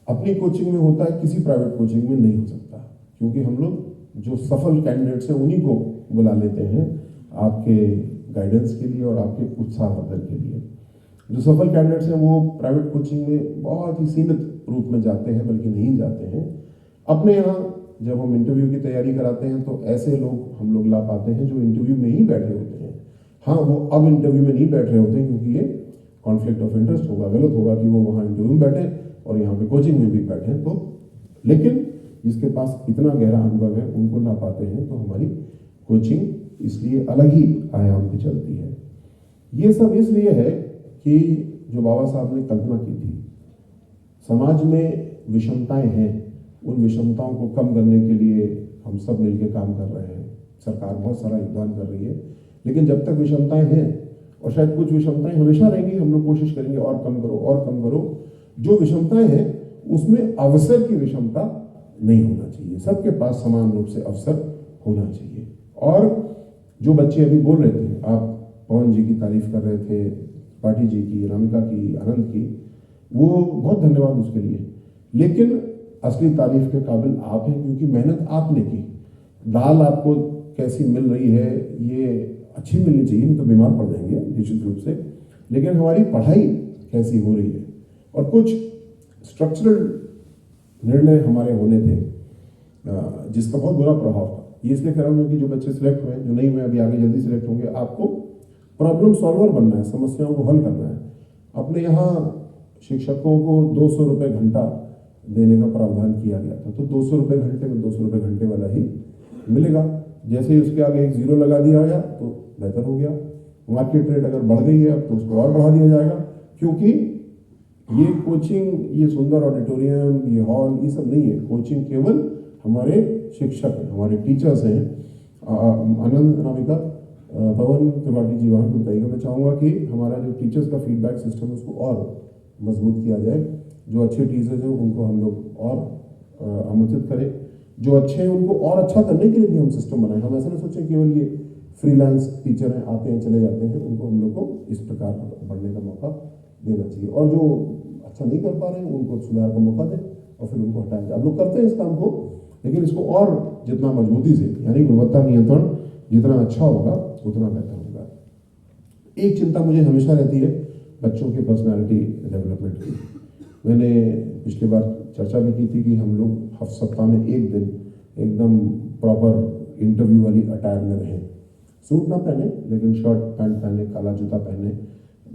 अपनी कोचिंग में होता है किसी प्राइवेट कोचिंग में नहीं हो सकता, क्योंकि हम लोग जो सफल कैंडिडेट्स हैं उन्हीं को बुला लेते हैं आपके गाइडेंस के लिए और आपके उत्साहवर्धन के लिए। जो सफल कैंडिडेट्स हैं वो प्राइवेट कोचिंग में बहुत ही सीमित रूप में जाते हैं, बल्कि नहीं जाते हैं। अपने यहाँ जब हम इंटरव्यू की तैयारी कराते हैं तो ऐसे लोग हम लोग ला पाते हैं जो इंटरव्यू में ही बैठे होते हैं। हाँ, वो अब इंटरव्यू में नहीं बैठ रहे होते हैं क्योंकि ये कॉन्फ्लिक्ट ऑफ इंटरेस्ट होगा, गलत होगा कि वो वहाँ इंटरव्यू में बैठे और यहाँ पे कोचिंग में भी बैठे। तो लेकिन जिसके पास इतना गहरा अनुभव है उनको ला पाते हैं, तो हमारी कोचिंग इसलिए अलग ही आयाम पे चलती है। ये सब इसलिए है कि जो बाबा साहब ने कल्पना की थी, समाज में विषमताएं हैं, उन विषमताओं को कम करने के लिए हम सब मिलकर काम कर रहे हैं। सरकार बहुत सारा योगदान कर रही है, लेकिन जब तक विषमताएं हैं, और शायद कुछ विषमताएं हमेशा रहेंगी, हम लोग कोशिश करेंगे और कम करो और कम करो। जो विषमताएं हैं उसमें अवसर की विषमता नहीं होना चाहिए, सबके पास समान रूप से अवसर होना चाहिए। और जो बच्चे अभी बोल रहे थे, आप पवन जी की तारीफ कर रहे थे, पाठी जी की, रामिका की, आनंद की, वो बहुत धन्यवाद उसके लिए। लेकिन असली तारीफ के काबिल आप हैं, क्योंकि मेहनत आपने की। दाल आपको कैसी मिल रही है ये अच्छी मिलनी चाहिए, नहीं तो बीमार पड़ जाएंगे निश्चित रूप से। लेकिन हमारी पढ़ाई कैसी हो रही है, और कुछ स्ट्रक्चरल निर्णय हमारे होने थे जिसका बहुत बुरा प्रभाव था। ये इसलिए कह रहा हूँ क्योंकि जो बच्चे सिलेक्ट हुए, जो नहीं हुए, अभी आगे जल्दी सिलेक्ट होंगे, आपको प्रॉब्लम सॉल्वर बनना है, समस्याओं को हल करना है। अपने यहाँ शिक्षकों को 200 रुपये घंटा देने का प्रावधान किया गया था, तो 200 रुपये घंटे में 200 रुपये घंटे वाला ही मिलेगा। जैसे ही उसके आगे एक जीरो लगा दिया गया तो बेहतर हो गया। मार्केट रेट अगर बढ़ गई है अब तो उसको और बढ़ा दिया जाएगा, क्योंकि ये कोचिंग, ये सुंदर ऑडिटोरियम, ये हॉल, ये सब नहीं है। कोचिंग केवल हमारे शिक्षक हैं, हमारे टीचर्स हैं। आनंद, रामिका, पवन, त्रिपाठी जी वहाँ पे बताइएगा। मैं चाहूँगा कि हमारा जो टीचर्स का फीडबैक सिस्टम है उसको और मजबूत किया जाए। जो अच्छे टीचर्स हैं उनको हम लोग और आमंत्रित करें, जो अच्छे हैं उनको और अच्छा करने के लिए भी हम सिस्टम बनाएं। हम ऐसा ना सोचें केवल ये फ्रीलांस टीचर हैं, आते हैं चले जाते हैं, उनको हम लोग को इस प्रकार बढ़ने का मौका देना चाहिए, और जो अच्छा नहीं कर पा रहे हैं उनको सुधार का मौका दें और फिर उनको हटाएंगे। आप लोग करते हैं इस काम को, लेकिन इसको और जितना मजबूती से, यानी गुणवत्ता नियंत्रण जितना अच्छा होगा उतना बेहतर होगा। एक चिंता मुझे हमेशा रहती है बच्चों के पर्सनालिटी डेवलपमेंट की। मैंने पिछली बार चर्चा भी की थी कि हम लोग सप्ताह में एक दिन एकदम प्रॉपर इंटरव्यू वाली अटायर में रहें, सूट ना पहने लेकिन शर्ट पैंट पहने, काला जूता पहने,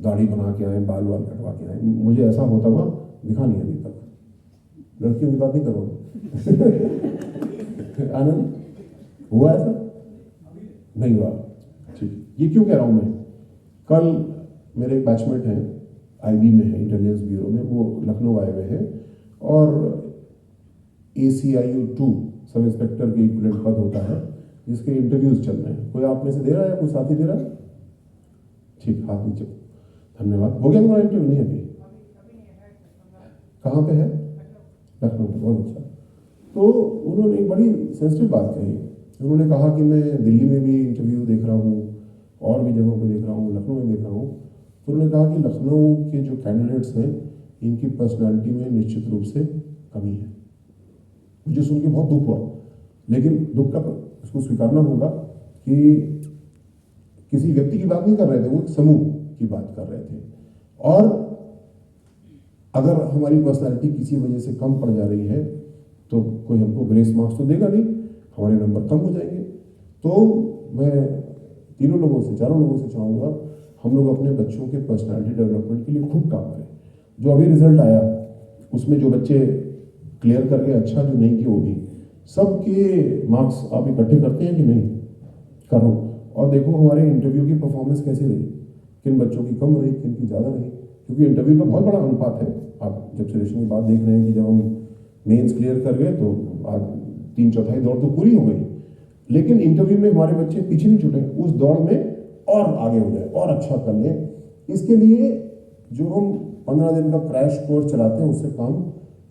दाढ़ी बना के आए, बाल वाल कटवा के आए। मुझे ऐसा होता हुआ दिखा नहीं अभी तक, लड़कियों की बात नहीं करो। आनंद हुआ ऐसा? नहीं हुआ, ठीक। ये क्यों कह रहा हूँ मैं, कल मेरे एक बैचमेट हैं, आईबी में है, इंटेलिजेंस ब्यूरो में, वो लखनऊ आए हुए हैं और ACIU 2 सब इंस्पेक्टर के इक्विवेलेंट पद होता है जिसके इंटरव्यूज चल रहे हैं। कोई आप में से दे रहा है या कोई साथी दे रहा है? ठीक, हाथ नीचे, धन्यवाद। हो गया तुम्हारा इंटरव्यू? नहीं अभी? कहाँ पे है? लखनऊ में, बहुत अच्छा। तो उन्होंने एक बड़ी सेंसिटिव बात कही। उन्होंने कहा कि मैं दिल्ली में भी इंटरव्यू देख रहा हूँ और भी जगहों पे देख रहा हूँ, लखनऊ में देख रहा हूँ। तो उन्होंने कहा कि लखनऊ के जो कैंडिडेट्स हैं इनकी पर्सनालिटी में निश्चित रूप से कमी है। मुझे सुन के बहुत दुख हुआ, लेकिन दुख का उसको स्वीकारना होगा कि किसी व्यक्ति की बात नहीं कर रहे थे, वो एक समूह की बात कर रहे थे। और अगर हमारी पर्सनालिटी किसी वजह से कम पड़ जा रही है तो कोई हमको ग्रेस मार्क्स तो देगा नहीं, हमारे नंबर कम हो जाएंगे। तो मैं तीनों लोगों से, चारों लोगों से चाहूँगा हम लोग अपने बच्चों के पर्सनालिटी डेवलपमेंट के लिए खूब काम करें। जो अभी रिजल्ट आया उसमें जो बच्चे क्लियर कर गए अच्छा, जो नहीं किए वो भी, सबके मार्क्स आप इकट्ठे करते हैं कि नहीं? करो और देखो हमारे इंटरव्यू की परफॉर्मेंस कैसी रही, किन बच्चों की कम रही, किन की ज़्यादा रही। क्योंकि इंटरव्यू का बहुत बड़ा अनुपात है। आप जब सिलेक्शन की बात देख रहे हैं कि जब हम मेंस क्लियर कर गए तो आज 3/4 दौड़ तो पूरी हो गई, लेकिन इंटरव्यू में हमारे बच्चे पीछे नहीं छूटे, उस दौड़ में और आगे हो जाए और अच्छा कर लें। इसके लिए जो हम 15 दिन का क्रैश कोर्स चलाते हैं उससे काम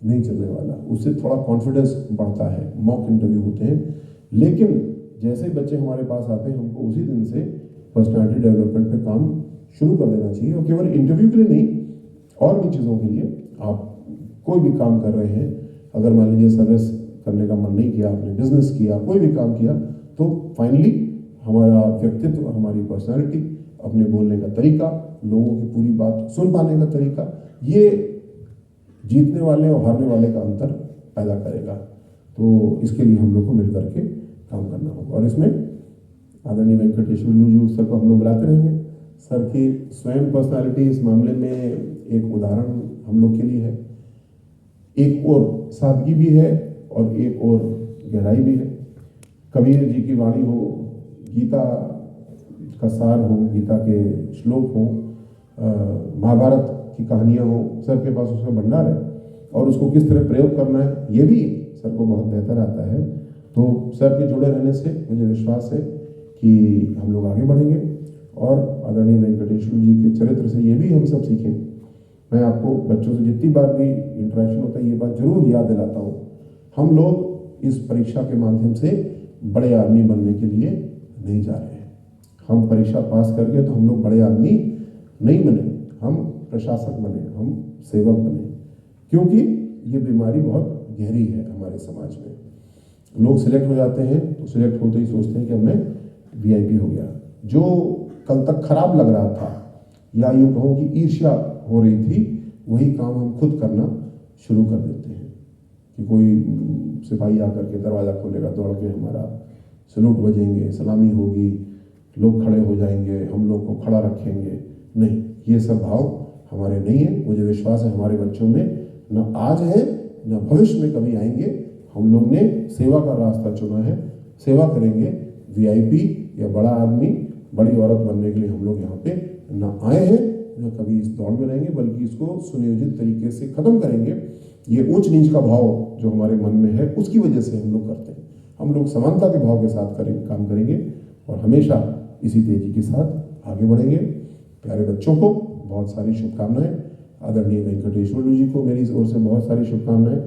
नहीं चलने वाला, उससे थोड़ा कॉन्फिडेंस बढ़ता है, मॉक इंटरव्यू होते हैं। लेकिन जैसे बच्चे हमारे पास आते हैं हमको उसी दिन से पर्सनालिटी डेवलपमेंट पे काम शुरू कर देना चाहिए। और केवल इंटरव्यू के लिए नहीं, और भी चीज़ों के लिए आप कोई भी काम कर रहे हैं, अगर मान लीजिए सर्विस करने का मन नहीं किया, आपने बिजनेस किया, कोई भी काम किया, तो फाइनली हमारा व्यक्तित्व, हमारी पर्सनालिटी, अपने बोलने का तरीका, लोगों की पूरी बात सुन पाने का तरीका, ये जीतने वाले और हारने वाले का अंतर पैदा करेगा। तो इसके लिए हम लोग को मिल करके काम करना होगा। और इसमें आदरणीय वेंकटेश्वर जी सर को हम लोग बुलाते रहेंगे। सर की स्वयं पर्सनालिटी इस मामले में एक उदाहरण हम लोग के लिए है। एक और सादगी भी है और एक और गहराई भी है। कबीर जी की वाणी हो, गीता का सार हो, गीता के श्लोक हो, महाभारत की कहानियाँ हो, सर के पास उसका भंडार है और उसको किस तरह प्रयोग करना है ये भी सर को बहुत बेहतर आता है। तो सर के जुड़े रहने से मुझे विश्वास है कि हम लोग आगे बढ़ेंगे और आदरणीय वेंकटेश्वर जी के चरित्र से ये भी हम सब सीखें। मैं आपको बच्चों से जितनी बार भी इंटरेक्शन होता है ये बात जरूर याद दिलाता हूँ, हम लोग इस परीक्षा के माध्यम से बड़े आदमी बनने के लिए नहीं जा रहे हैं। हम परीक्षा पास करके तो हम लोग बड़े आदमी नहीं बने, हम प्रशासक बने, हम सेवक बने, क्योंकि ये बीमारी बहुत गहरी है हमारे समाज में। लोग सिलेक्ट हो जाते हैं तो सिलेक्ट होते ही सोचते हैं कि हमने VIP हो गया। जो कल तक खराब लग रहा था या यूँ कहूँ कि ईर्ष्या हो रही थी, वही काम हम खुद करना शुरू कर देते हैं कि कोई सिपाही आकर के दरवाज़ा खोलेगा, दौड़ के हमारा सलूट बजेंगे, सलामी होगी, लोग खड़े हो जाएंगे, हम लोग को खड़ा रखेंगे। नहीं, ये सब भाव हमारे नहीं है। मुझे विश्वास है हमारे बच्चों में न आज है न भविष्य में कभी आएंगे। हम लोग ने सेवा का रास्ता चुना है, सेवा करेंगे। VIP या बड़ा आदमी, बड़ी औरत बनने के लिए हम लोग यहाँ पे न आए हैं न कभी इस दौड़ में रहेंगे, बल्कि इसको सुनियोजित तरीके से खत्म करेंगे। ये ऊंच नीच का भाव जो हमारे मन में है उसकी वजह से हम लोग करते हैं। हम लोग समानता के भाव के साथ काम करेंगे और हमेशा इसी तेजी के साथ आगे बढ़ेंगे। प्यारे बच्चों को बहुत सारी शुभकामनाएं। आदरणीय वेंकटेश्वर जी को मेरी ओर से बहुत सारी शुभकामनाएं,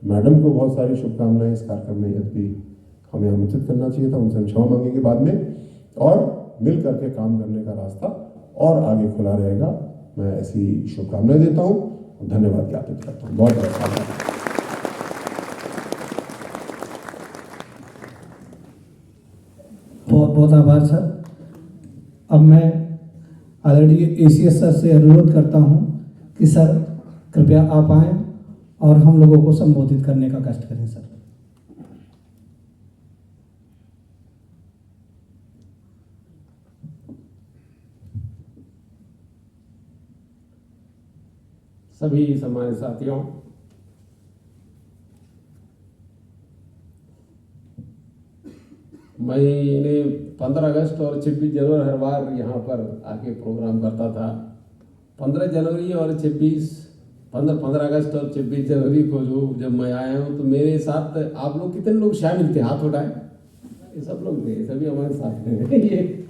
मैडम को बहुत सारी शुभकामनाएं। इस कार्यक्रम में यदि हमें आमंत्रित करना चाहिए था, उनसे हम क्षमा मांगेंगे बाद में, और मिल करके काम करने का रास्ता और आगे खुला रहेगा। मैं ऐसी शुभकामनाएं देता हूँ, धन्यवाद ज्ञापित करता हूँ। बहुत बहुत आभार। बहुत बहुत आभार सर। अब मैं आदरणीय एसीएस सर से अनुरोध करता हूं कि सर कृपया आप आएं और हम लोगों को संबोधित करने का कष्ट करें सर। सभी सम्मानित साथियों, मैंने 15 अगस्त और 26 जनवरी हर बार यहाँ पर आके प्रोग्राम करता था। 15 जनवरी और 15 अगस्त और 26 जनवरी को जब मैं आया हूँ तो मेरे साथ आप लोग कितने लोग शामिल थे? हाथ उठाए। ये सब लोग थे, सभी हमारे साथ हैं। ये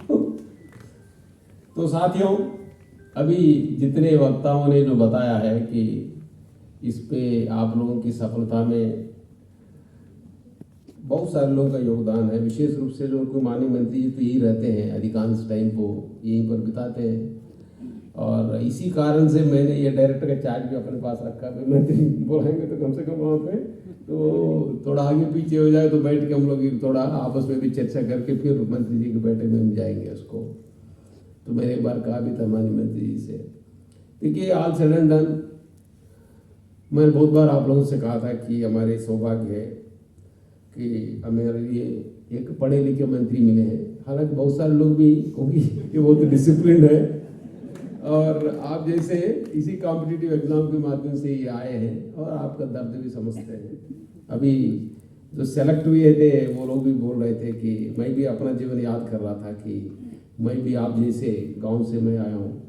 तो साथियों, अभी जितने वक्ताओं ने जो बताया है कि इस पे आप लोगों की सफलता में बहुत सारे लोगों का योगदान है। विशेष रूप से जो माननीय मंत्री जी तो यही रहते हैं, अधिकांश टाइम को यहीं पर बिताते हैं, और इसी कारण से मैंने ये डायरेक्टर का चार्ज भी अपने पास रखा। भाई मंत्री बोलेंगे तो कम से कम वहाँ पे तो थोड़ा आगे पीछे हो जाए तो बैठ के हम लोग थोड़ा आपस में भी चर्चा करके फिर मंत्री जी के बैठक में हम जाएंगे उसको। तो मैंने एक बार कहा भी था माननीय मंत्री जी से, देखिए ऑल सेड एंड डन, मैंने बहुत बार आप लोगों से कहा था कि हमारे सौभाग्य है कि हमारे लिए एक पढ़े लिखे मंत्री मिले हैं। हालांकि बहुत सारे लोग भी क्योंकि ये बहुत डिसिप्लिन है और आप जैसे इसी कॉम्पिटिटिव एग्जाम के माध्यम से ही आए हैं और आपका दर्द भी समझते हैं। अभी जो सेलेक्ट हुए थे वो लोग भी बोल रहे थे कि मैं भी अपना जीवन याद कर रहा था कि मैं भी आप जैसे गांव से मैं आया हूँ,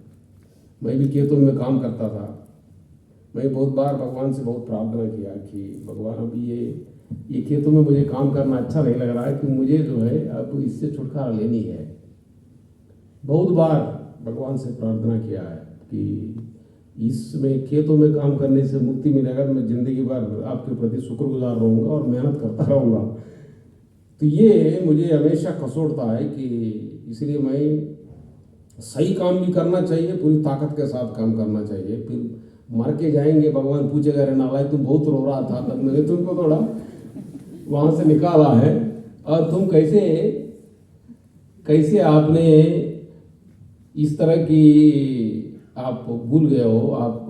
मैं भी खेतों में काम करता था। मैं बहुत बार भगवान से बहुत प्रार्थना किया कि भगवान अभी ये खेतों में मुझे काम करना अच्छा नहीं लग रहा है कि मुझे जो है अब इससे छुटकारा लेनी है। बहुत बार भगवान से प्रार्थना किया है कि इसमें खेतों में काम करने से मुक्ति मिलेगा तो मैं जिंदगी भर आपके प्रति शुक्रगुजार रहूँगा और मेहनत करता रहूँगा। तो ये मुझे हमेशा खसोड़ता है कि इसलिए मैं सही काम भी करना चाहिए, पूरी ताकत के साथ काम करना चाहिए। फिर मर के जाएंगे, भगवान पूछेगा अरे नालायक तुम बहुत रो रहा था, तब मैंने तुमको थोड़ा वहाँ से निकाला है और तुम कैसे आपने इस तरह की आप भूल गए हो। आप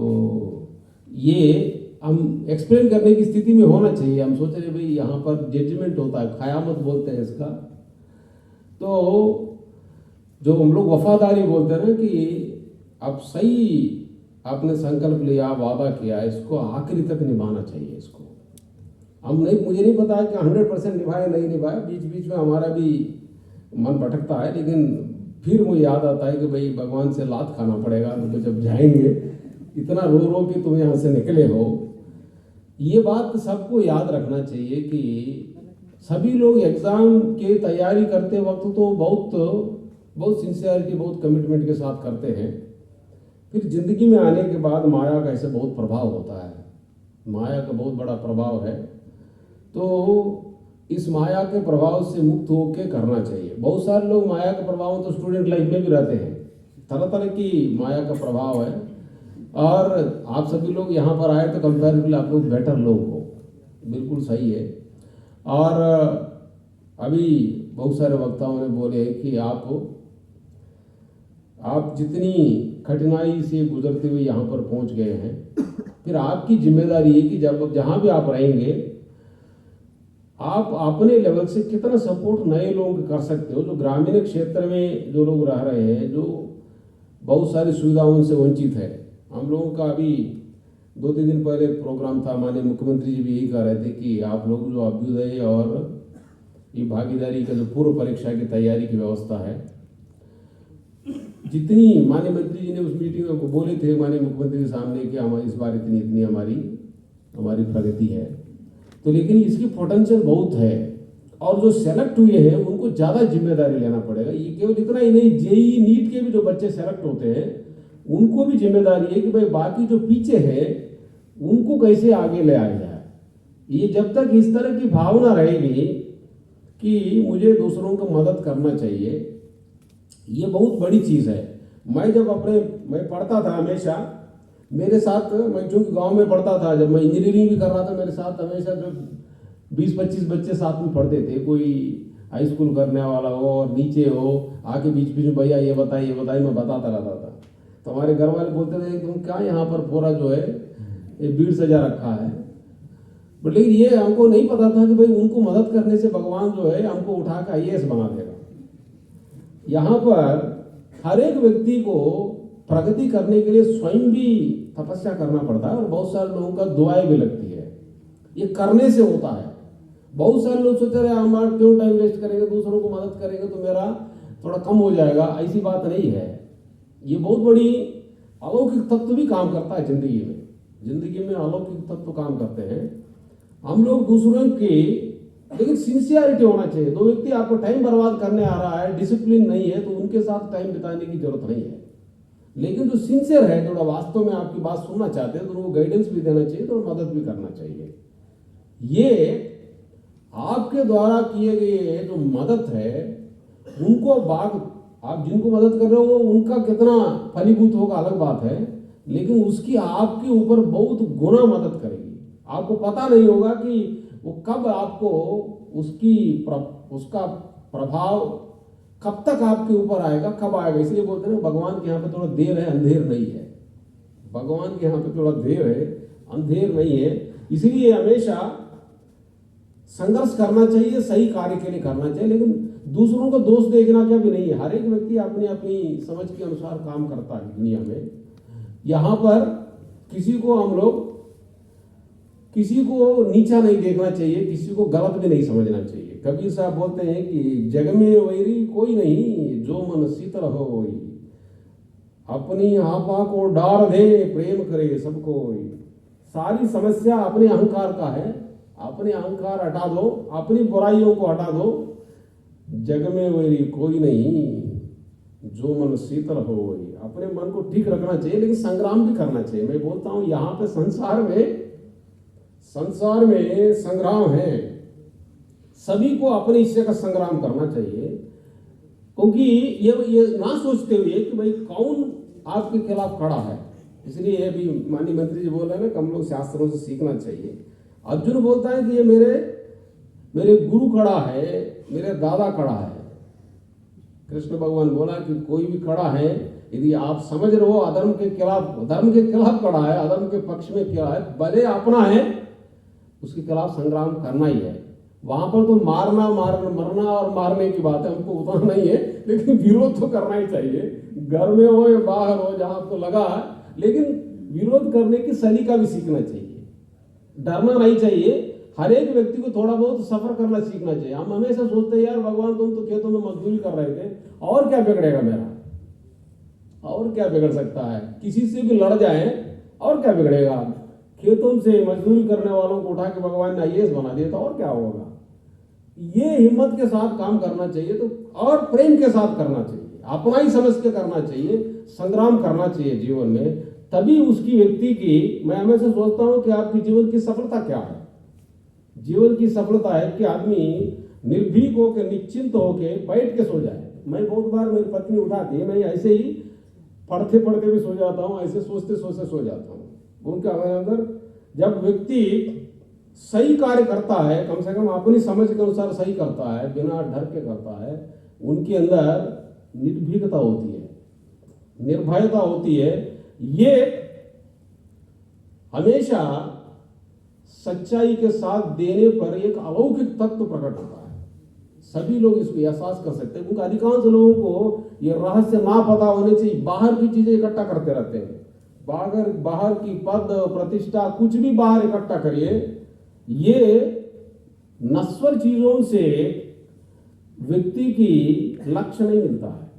ये हम एक्सप्लेन करने की स्थिति में होना चाहिए। हम सोच रहे भाई यहाँ पर जजमेंट होता है, क़यामत बोलते हैं इसका। तो जो हम लोग वफादारी बोलते हैं ना कि आप सही आपने संकल्प लिया, वादा किया, इसको आखिरी तक निभाना चाहिए। इसको मुझे नहीं पता है कि 100% निभाए नहीं निभाए, बीच बीच में हमारा भी मन भटकता है, लेकिन फिर मुझे याद आता है कि भाई भगवान से लात खाना पड़ेगा। तो जब जाएंगे इतना रो रो के तुम यहाँ से निकले हो, ये बात सबको याद रखना चाहिए कि सभी लोग एग्ज़ाम की तैयारी करते वक्त तो बहुत सिंसियरिटी, बहुत कमिटमेंट के साथ करते हैं। फिर जिंदगी में आने के बाद माया का ऐसे बहुत प्रभाव होता है, माया का बहुत बड़ा प्रभाव है। तो इस माया के प्रभाव से मुक्त होकर करना चाहिए। बहुत सारे लोग माया के प्रभाव तो स्टूडेंट लाइफ में भी रहते हैं, तरह तरह की माया का प्रभाव है। और आप सभी लोग यहाँ पर आए तो कंपैरेटिवली आप लोग बेटर लोग हो, बिल्कुल सही है। और अभी बहुत सारे वक्ताओं ने बोले कि आप जितनी कठिनाई से गुजरते हुए यहाँ पर पहुँच गए हैं, फिर आपकी जिम्मेदारी है कि जहाँ भी आप रहेंगे आप अपने लेवल से कितना सपोर्ट नए लोगों को कर सकते हो। जो ग्रामीण क्षेत्र में जो लोग रह रहे हैं, जो बहुत सारी सुविधाओं से वंचित है। हम लोगों का अभी 2-3 दिन पहले प्रोग्राम था, माननीय मुख्यमंत्री जी भी यही कह रहे थे कि आप लोग जो अभ्युदय और ये भागीदारी का जो पूर्व परीक्षा की तैयारी की व्यवस्था है, जितनी माननीय मंत्री जी ने उस मीटिंग में बोले थे माननीय मुख्यमंत्री के सामने कि हमारी इस बार इतनी हमारी प्रगति है, तो लेकिन इसकी पोटेंशियल बहुत है। और जो सेलेक्ट हुए हैं उनको ज़्यादा जिम्मेदारी लेना पड़ेगा। ये केवल इतना ही नहीं, जेई नीट के भी जो बच्चे सेलेक्ट होते हैं उनको भी जिम्मेदारी है कि भाई बाकी जो पीछे है उनको कैसे आगे ले आया जाए। ये जब तक इस तरह की भावना रहेगी कि मुझे दूसरों को मदद करना चाहिए, ये बहुत बड़ी चीज़ है। मैं पढ़ता था हमेशा, मेरे साथ, मैं चूँकि गांव में पढ़ता था, जब मैं इंजीनियरिंग भी कर रहा था मेरे साथ हमेशा जो 20-25 बच्चे साथ में पढ़ते थे, कोई हाई स्कूल करने वाला हो और नीचे हो, आके बीच बीच में भैया ये बताइए मैं बताता रहता था। तो हमारे घर वाले बोलते थे तुम क्या यहाँ पर पूरा जो है ये भीड़ सजा रखा है। बट लेकिन ये हमको नहीं पता था कि भाई उनको मदद करने से भगवान जो है हमको उठा के IAS बना देगा। यहाँ पर हर एक व्यक्ति को प्रगति करने के लिए स्वयं भी तपस्या करना पड़ता है और बहुत सारे लोगों का दुआएं भी लगती है। ये करने से होता है। बहुत सारे लोग सोचते रहे हमारा क्यों टाइम वेस्ट करेंगे, दूसरों को मदद करेंगे तो मेरा थोड़ा कम हो जाएगा। ऐसी बात नहीं है। ये बहुत बड़ी अलौकिक तत्व भी काम करता है जिंदगी में अलौकिक तत्व काम करते हैं। हम लोग दूसरों की, लेकिन सिंसियरिटी होना चाहिए। दो व्यक्ति आपको टाइम बर्बाद करने आ रहा है, डिसिप्लिन नहीं है, तो उनके साथ टाइम बिताने की जरूरत नहीं है। लेकिन जो सिंसियर है, थोड़ा वास्तव में आपकी बात सुनना चाहते हैं, तो उनको गाइडेंस भी देना चाहिए, तो मदद भी करना चाहिए। ये आपके द्वारा किए गए जो मदद है उनको आप जिनको मदद कर रहे हो उनका कितना फलीभूत होगा अलग बात है, लेकिन उसकी आपके ऊपर बहुत गुना मदद करेगी। आपको पता नहीं होगा कि वो कब आपको उसका प्रभाव कब तक आपके ऊपर आएगा, कब आएगा। इसलिए बोलते हैं भगवान के यहाँ पे थोड़ा देर है, अंधेर नहीं है। भगवान के यहाँ पे थोड़ा देर है, अंधेर नहीं है। इसलिए हमेशा संघर्ष करना चाहिए, सही कार्य के लिए करना चाहिए, लेकिन दूसरों को दोष देखना क्या भी नहीं है। हर एक व्यक्ति अपनी अपनी समझ के अनुसार काम करता है दुनिया में। यहाँ पर किसी को नीचा नहीं देखना चाहिए, किसी को गलत भी नहीं समझना चाहिए। कबीर साहब बोलते हैं कि जग में वैरी कोई नहीं, जो मन शीतल हो अपनी आपा को डार दे, प्रेम करे सबको। सारी समस्या अपने अहंकार का है। अपने अहंकार हटा दो, अपनी बुराइयों को हटा दो। जग में वैरी कोई नहीं, जो मन शीतल हो। अपने मन को ठीक रखना चाहिए, लेकिन संग्राम भी करना चाहिए। मैं बोलता हूं यहाँ पे संसार में संग्राम है। सभी को अपने हिस्से का संग्राम करना चाहिए, क्योंकि ये ना सोचते हुए कि भाई कौन आपके खिलाफ खड़ा है। इसलिए अभी माननीय मंत्री जी बोल रहे हैं ना, हम लोग शास्त्रों से सीखना चाहिए। अर्जुन बोलता है कि ये मेरे गुरु खड़ा है, मेरे दादा खड़ा है। कृष्ण भगवान बोला कि कोई भी खड़ा है, यदि आप समझ रहे हो अधर्म के खिलाफ खड़ा है, अधर्म के पक्ष में क्या है, भले अपना है, उसके खिलाफ संग्राम करना ही है। वहां पर तो मरना और मारने की बात है, हमको उतना नहीं है, लेकिन विरोध तो करना ही चाहिए। घर में हो या बाहर हो, जहां आपको लगा, लेकिन विरोध करने की सलीका भी सीखना चाहिए। डरना नहीं चाहिए। हर एक व्यक्ति को थोड़ा बहुत सफर करना सीखना चाहिए। हम हमेशा सोचते हैं यार भगवान तुम तो खेतों में मजदूरी कर रहे थे, और क्या बिगड़ेगा मेरा, और क्या बिगड़ सकता है, किसी से भी लड़ जाए और क्या बिगड़ेगा। खेतों से मजदूरी करने वालों को उठा के भगवान ने IAS बना दिया, तो और क्या होगा। ये हिम्मत के साथ काम करना चाहिए, तो और प्रेम के साथ करना चाहिए, अपना ही समझ के करना चाहिए, संग्राम करना चाहिए जीवन में। तभी उसकी व्यक्ति की, मैं हमेशा सोचता हूं कि आपकी जीवन की सफलता क्या है। जीवन की सफलता है कि आदमी निर्भीक होकर, निश्चिंत होकर बैठ के सो जाए। मैं बहुत बार मेरी पत्नी उठाती है, मैं ऐसे ही पढ़ते पढ़ते भी सो जाता हूँ, ऐसे सोचते सोचते सो जाता हूँ। उनके अंदर जब व्यक्ति सही कार्य करता है, कम से कम अपनी समझ के अनुसार सही करता है, बिना डर के करता है, उनके अंदर निर्भीकता होती है, निर्भयता होती है। ये हमेशा सच्चाई के साथ देने पर एक अलौकिक तत्व प्रकट होता है। सभी लोग इसको एहसास कर सकते हैं, क्योंकि अधिकांश लोगों को ये रहस्य ना पता होने से बाहर की चीजें इकट्ठा करते रहते हैं। बाहर की पद प्रतिष्ठा कुछ भी बाहर इकट्ठा करिए, ये नश्वर चीजों से व्यक्ति की लक्ष्य नहीं मिलता है,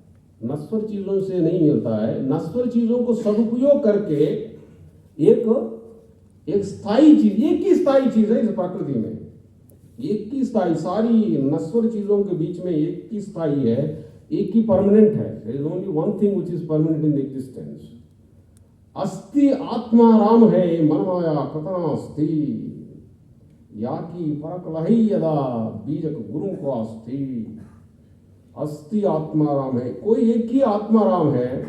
नश्वर चीजों से नहीं मिलता है। नश्वर चीजों को सदुपयोग करके एक स्थायी चीज, एक ही स्थायी चीज है इस प्रकृति में, एक ही स्थायी, सारी नश्वर चीजों के बीच में एक ही स्थायी है, एक ही परमानेंट है। There is only one thing which is permanent in existence, अस्ति आत्माराम है मनमाया कथनास्ति या की परक लही यदा बीजक गुरु को अस्ति। अस्ति आत्माराम है, कोई एक ही आत्माराम है,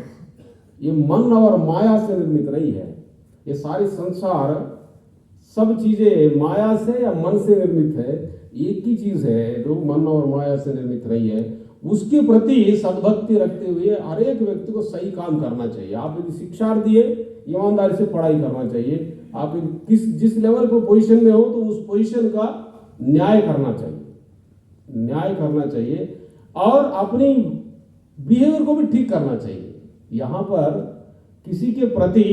ये मन और माया से निर्मित नहीं है। ये सारे संसार सब चीजें माया से या मन से निर्मित है, एक ही चीज है जो मन और माया से निर्मित नहीं है। उसके प्रति सद्भक्ति रखते हुए हर एक व्यक्ति को सही काम करना चाहिए। आप यदि शिक्षा दिए, ईमानदारी से पढ़ाई करना चाहिए। आप जिस लेवल पर पोजीशन में हो तो उस पोजीशन का न्याय करना चाहिए और अपनी बिहेवियर को भी ठीक करना चाहिए। यहाँ पर किसी के प्रति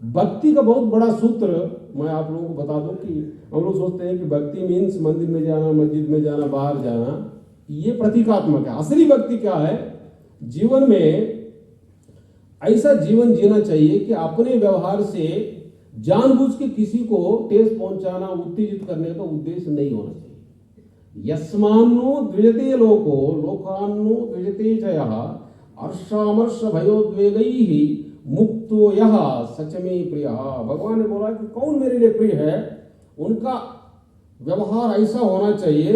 भक्ति का बहुत बड़ा सूत्र मैं आप लोगों को बता दूं कि हम लोग सोचते हैं कि भक्ति मीन्स मंदिर में जाना, मस्जिद में जाना, बाहर जाना, ये प्रतीकात्मक है। असली भक्ति क्या है? जीवन में ऐसा जीवन जीना चाहिए कि अपने व्यवहार से जानबूझ के किसी को ठेस पहुंचाना, उत्तेजित करने का उद्देश्य नहीं होना चाहिए। यस्मान्नो द्विजते लोको लोकान्नो द्विजते जयः हर्षामर्ष भयोद्वेगैः मुक्तो यः सच में प्रियः। भगवान ने बोला कि कौन मेरे लिए प्रिय है, उनका व्यवहार ऐसा होना चाहिए,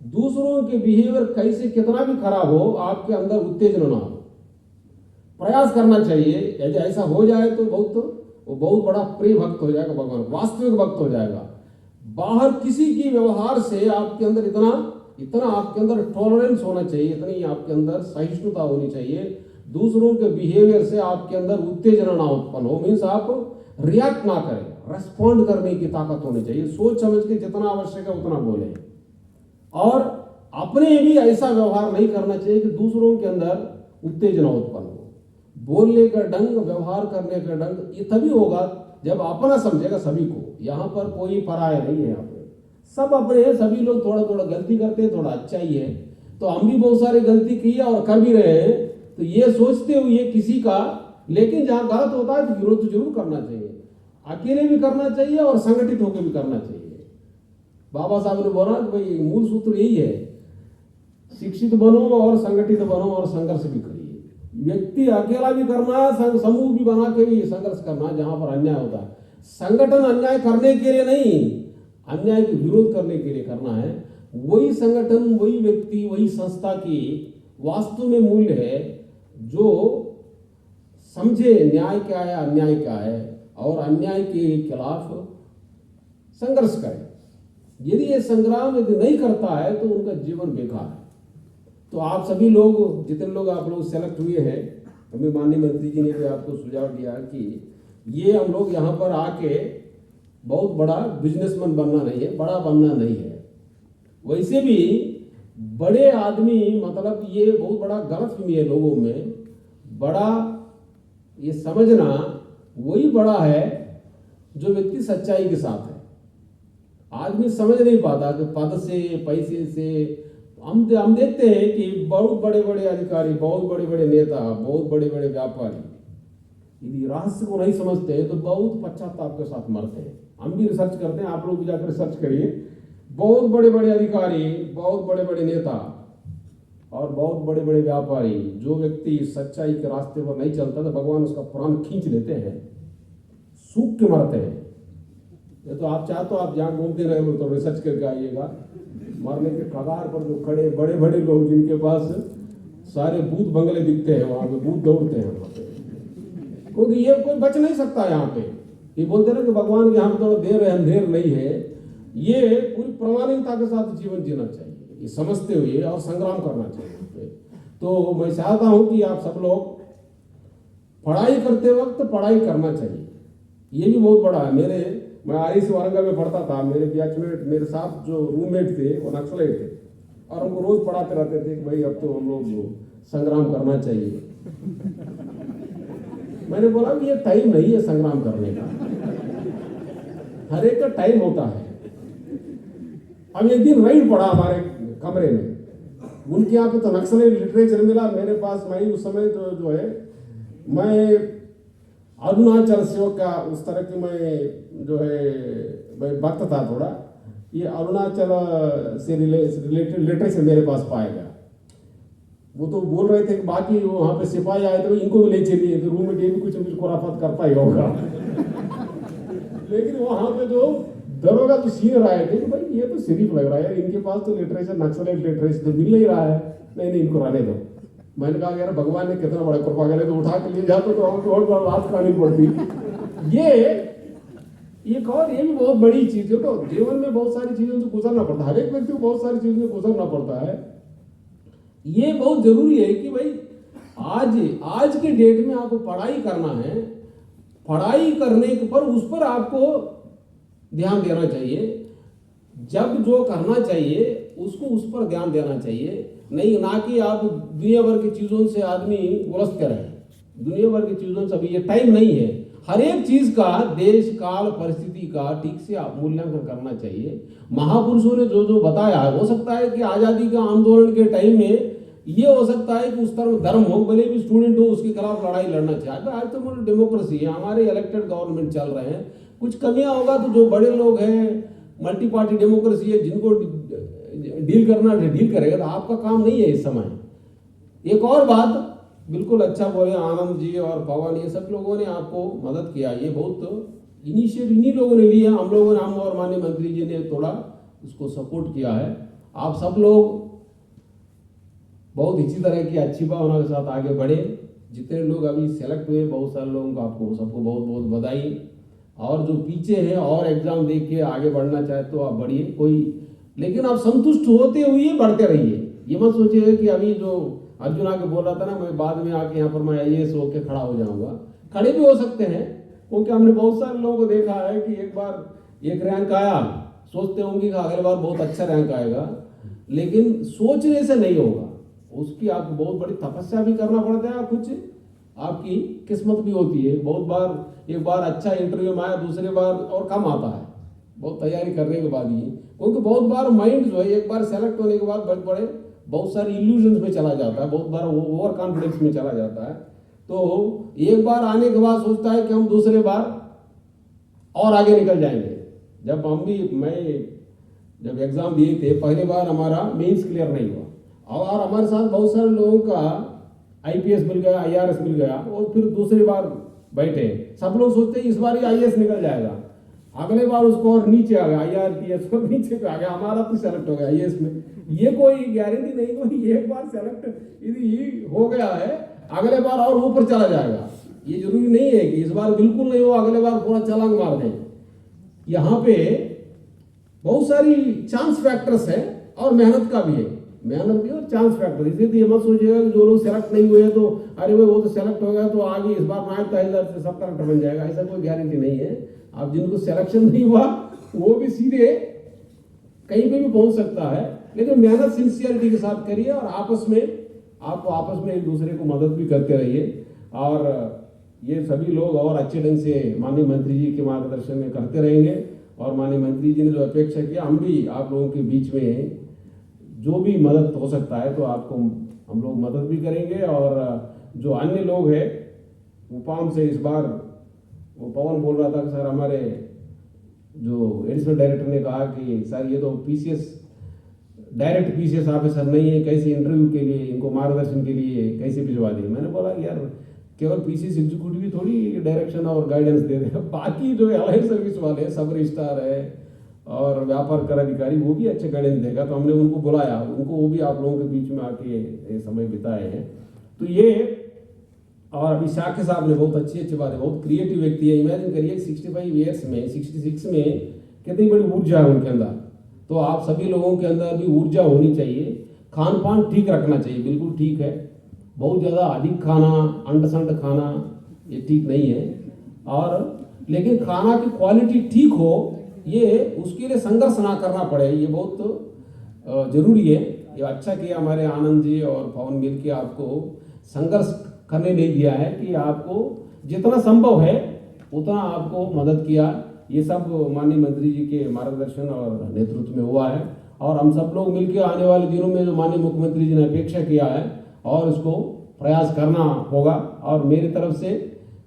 दूसरों के बिहेवियर कैसे कितना भी खराब हो, आपके अंदर उत्तेजना ना हो। प्रयास करना चाहिए, यदि ऐसा हो जाए तो वो बहुत बड़ा प्रिय भक्त हो जाएगा, भगवान वास्तविक भक्त हो जाएगा। बाहर किसी की व्यवहार से आपके अंदर इतना आपके अंदर टॉलरेंस होना चाहिए, इतनी आपके अंदर सहिष्णुता होनी चाहिए, दूसरों के बिहेवियर से आपके अंदर उत्तेजना ना उत्पन्न हो। मीन्स आप रिएक्ट ना करें, रेस्पॉन्ड करने की ताकत होनी चाहिए। सोच समझ के जितना आवश्यक है उतना बोले और अपने भी ऐसा व्यवहार नहीं करना चाहिए कि दूसरों के अंदर उत्तेजना उत्पन्न हो। बोलने का ढंग, व्यवहार करने का ढंग ये तभी होगा जब अपना समझेगा सभी को। यहाँ पर कोई पराया नहीं है, यहाँ पे सब अपने हैं। सभी लोग थोड़ा थोड़ा गलती करते हैं, थोड़ा अच्छा ही है। तो हम भी बहुत सारी गलती की है और कर भी रहे हैं, तो ये सोचते हुए किसी का, लेकिन जहाँ गलत होता है तो विरोध जरूर करना चाहिए। अकेले भी करना चाहिए और संगठित होकर भी करना चाहिए। बाबा साहब ने बोला कि भाई मूल सूत्र यही है, शिक्षित बनो और संगठित बनो और संघर्ष भी करिए। व्यक्ति अकेला भी करना है, समूह भी बना के भी संघर्ष करना है जहां पर अन्याय होता है। संगठन अन्याय करने के लिए नहीं, अन्याय के विरोध करने के लिए करना है। वही संगठन, वही व्यक्ति, वही संस्था की वास्तव में मूल्य है जो समझे न्याय क्या है, अन्याय क्या है और अन्याय के खिलाफ संघर्ष करे। यदि ये संग्राम यदि नहीं करता है तो उनका जीवन बेकार है। तो आप सभी लोग, जितने लोग आप लोग सेलेक्ट हुए हैं, हमें माननीय मंत्री जी ने भी आपको सुझाव दिया कि ये हम लोग यहाँ पर आके बहुत बड़ा बिजनेसमैन बनना नहीं है, बड़ा बनना नहीं है। वैसे भी बड़े आदमी, मतलब ये बहुत बड़ा गलतफहमी है लोगों में। बड़ा ये समझना वही बड़ा है जो व्यक्ति सच्चाई के साथ है। आदमी समझ नहीं पाता कि पद से, पैसे से हम देखते हैं कि बहुत बड़े बड़े अधिकारी, बहुत बड़े बड़े नेता, बहुत बड़े बड़े व्यापारी यदि रहस्य को नहीं समझते हैं तो बहुत पश्चाताप के साथ मरते हैं। हम भी रिसर्च करते हैं, आप लोग भी जाकर रिसर्च करिए। बहुत बड़े बड़े अधिकारी, बहुत बड़े बड़े नेता और बहुत बड़े बड़े व्यापारी, जो व्यक्ति सच्चाई के रास्ते पर नहीं चलता तो भगवान उसका प्राण खींच लेते हैं, सूख के मरते हैं। ये तो आप चाहते हो आप जहाँ घूमते रहे तो रिसर्च करके आइएगा। मरने के कगार पर जो खड़े बड़े बड़े लोग, जिनके पास सारे भूत बंगले दिखते हैं, वहां पे भूत दौड़ते हैं वहां पे, क्योंकि ये कोई बच नहीं सकता। यहाँ पे ये बोलते ना कि भगवान के यहाँ थोड़ा देर है, अंधेर नहीं है। ये पूरी प्रामाणिकता के साथ जीवन जीना चाहिए, ये समझते हुए और संग्राम करना चाहिए। तो मैं चाहता हूं कि आप सब लोग पढ़ाई करते वक्त पढ़ाई करना चाहिए। ये भी बहुत बड़ा है। मैं आरिस वारंगा में पढ़ता था, मेरे बैचमेट, मेरे साथ जो रूममेट थे वो नक्सलाइट थे और हमको रोज पढ़ाते रहते थे कि भाई अब तो हम लोग संग्राम करना चाहिए। मैंने बोला कि ये टाइम नहीं है संग्राम करने का, हर एक का टाइम होता है। अब एक दिन राइड पड़ा हमारे कमरे में, उनके यहाँ पे तो नक्सलाइट लिटरेचर मिला मेरे पास। मैं उस समय जो है मैं अरुणाचल सेवक का उस तरह की मैं जो है भक्त था थोड़ा। ये अरुणाचल से रिलेटेड लिटरेचर मेरे पास पाया गया। वो तो बोल रहे थे कि बाकी वहाँ पे सिपाही आए थे इनको भी ले चलिए, तो रूम में भी कुछ न कुछ खुराफात करता ही होगा। लेकिन वहाँ पे जो दरोगा जो सीनियर आए थे कि भाई ये तो शरीफ लग रहा है, इनके पास तो लिटरेचर नक्सलाइट लिटरेचर तो मिल नहीं रहा है, नहीं इनको रहने दो। मैंने कहा यार भगवान ने कितना बड़ा कृपा करे, तो उठा के लिए जाते तो हमको और बार बात करानी पड़ती। ये एक और ये भी बहुत बड़ी चीज है। तो जीवन में बहुत सारी चीजों से गुजरना पड़ता है, हर एक व्यक्ति को बहुत सारी चीजों से गुजरना पड़ता है। ये बहुत जरूरी है कि भाई आज के डेट में आपको पढ़ाई करना है, पढ़ाई करने पर उस पर आपको ध्यान देना चाहिए। जब जो करना चाहिए उसको उस पर ध्यान देना चाहिए, नहीं ना कि आप दुनिया भर की चीजों से आदमी उलझते रहे। दुनिया भर की चीजों से अभी ये टाइम नहीं है। हर एक चीज का देश काल परिस्थिति का ठीक से आप मूल्यांकन करना चाहिए। महापुरुषों ने जो जो बताया है, हो सकता है कि आजादी का आंदोलन के टाइम में ये हो सकता है कि उस तरफ धर्म हो, भले भी स्टूडेंट हो, उसके खिलाफ लड़ाई लड़ना चाहिए। आज तो मतलब डेमोक्रेसी है, हमारे इलेक्टेड गवर्नमेंट चल रहे हैं। कुछ कमियां होगा तो जो बड़े लोग हैं, मल्टी पार्टी डेमोक्रेसी है, जिनको डील करना डील करेगा, तो आपका काम नहीं है इस समय। एक और बात बिल्कुल अच्छा बोले आनंद जी और पवन, ये सब लोगों ने आपको मदद किया, ये बहुत इनिशिएटिव इन्हीं लोगों ने लिया। हम लोगों ने, हम और माननीय मंत्री जी ने थोड़ा उसको सपोर्ट किया है। आप सब लोग बहुत इसी तरह की अच्छी भावना के साथ आगे बढ़े। जितने लोग अभी सेलेक्ट हुए, बहुत सारे लोगों को आपको सबको बहुत बहुत बधाई। और जो पीछे हैं और एग्जाम देख के आगे बढ़ना चाहे तो आप बढ़िए, कोई लेकिन आप संतुष्ट होते हुए बढ़ते रहिए। ये मत सोचिए कि अभी जो अर्जुन आके बोल रहा था ना, मैं बाद में आके यहाँ पर मैं IAS होके खड़ा हो जाऊंगा। खड़े भी हो सकते हैं, क्योंकि हमने बहुत सारे लोगों को देखा है कि एक बार एक रैंक आया, सोचते होंगे कि अगले बार बहुत अच्छा रैंक आएगा, लेकिन सोचने से नहीं होगा। उसकी आपको बहुत बड़ी तपस्या भी करना पड़ता है, कुछ आपकी किस्मत भी होती है। बहुत बार एक बार अच्छा इंटरव्यू में आया, दूसरे बार और कम आता है, बहुत तैयारी करने के बाद ही। क्योंकि बहुत बार माइंड जो है एक बार सेलेक्ट होने के बाद बड़े बहुत सारे इल्यूजन्स में चला जाता है, बहुत बार ओवर कॉन्फिडेंस में चला जाता है। तो एक बार आने के बाद सोचता है कि हम दूसरे बार और आगे निकल जाएंगे। जब मैं जब एग्जाम दिए थे, पहली बार हमारा मेंस क्लियर नहीं हुआ, और हमारे साथ बहुत सारे लोगों का IPS मिल गया, IRS मिल गया, और फिर दूसरी बार बैठे। सब लोग सोचते हैं इस बार ही IAS निकल जाएगा, अगले बार उसको और नीचे आ गया, IRPS और नीचे पे आ गया, हमारा तो सेलेक्ट हो गया IAS में। ये कोई गारंटी नहीं, कोई एक बार सेलेक्ट यदि हो गया है, अगले बार और ऊपर चला जाएगा। ये जरूरी नहीं है कि इस बार बिल्कुल नहीं हो, अगले बार पूरा छलांग मार दें। यहाँ पे बहुत सारी चांस फैक्टर्स है और मेहनत का भी है, मेहनत भी और चांस फैक्टर। इसलिए ये मत सोचिएगा कि जो लोग सेलेक्ट नहीं हुए तो अरे वो तो सेलेक्ट हो गया तो आगे इस बार नायब तहसीलदार से सब कलेक्टर बन जाएगा, ऐसा कोई गारंटी नहीं है। आप जिनको सिलेक्शन नहीं हुआ वो भी सीधे कहीं पे भी पहुंच सकता है, लेकिन मेहनत सिंसियरिटी के साथ करिए और आपस में एक दूसरे को मदद भी करते रहिए। और ये सभी लोग और अच्छे ढंग से माननीय मंत्री जी के मार्गदर्शन में करते रहेंगे। और माननीय मंत्री जी ने जो अपेक्षा किया, हम भी आप लोगों के बीच में जो भी मदद हो सकता है तो आपको हम लोग मदद भी करेंगे। और जो अन्य लोग हैं उपाम से इस बार वो पवन बोल रहा था कि सर हमारे जो एडिशनल डायरेक्टर ने कहा कि सर ये तो PCS डायरेक्ट PCS ऑफिसर नहीं है, कैसे इंटरव्यू के लिए इनको मार्गदर्शन के लिए कैसे भिजवा दें। मैंने बोला यार केवल PCS एग्जीक्यूटिव थोड़ी डायरेक्शन और गाइडेंस दे रहे हैं, बाकी जो अलाइड सर्विस वाले सब रजिस्ट्रार है और व्यापार कर अधिकारी वो भी अच्छे गाइडेंस देगा। तो हमने उनको बुलाया, उनको वो भी आप लोगों के बीच में आके समय बिताए हैं। तो ये और अभी शाखे साहब ने बहुत अच्छी बात है, बहुत क्रिएटिव व्यक्ति है। इमेजिन करिए 65 ईयर्स में 66 में कितनी बड़ी ऊर्जा है उनके अंदर। तो आप सभी लोगों के अंदर भी ऊर्जा होनी चाहिए, खान पान ठीक रखना चाहिए, बिल्कुल ठीक है। बहुत ज़्यादा अधिक खाना, अंडसंड खाना ये ठीक नहीं है, और लेकिन खाना की क्वालिटी ठीक हो, ये उसके लिए संघर्ष ना करना पड़े, ये बहुत जरूरी है। ये अच्छा किया हमारे आनंद जी और पवन मिल के आपको संघर्ष करने नहीं दिया है कि आपको जितना संभव है उतना आपको मदद किया। ये सब माननीय मंत्री जी के मार्गदर्शन और नेतृत्व में हुआ है। और हम सब लोग मिलकर आने वाले दिनों में जो माननीय मुख्यमंत्री जी ने अपेक्षा किया है और इसको प्रयास करना होगा। और मेरी तरफ से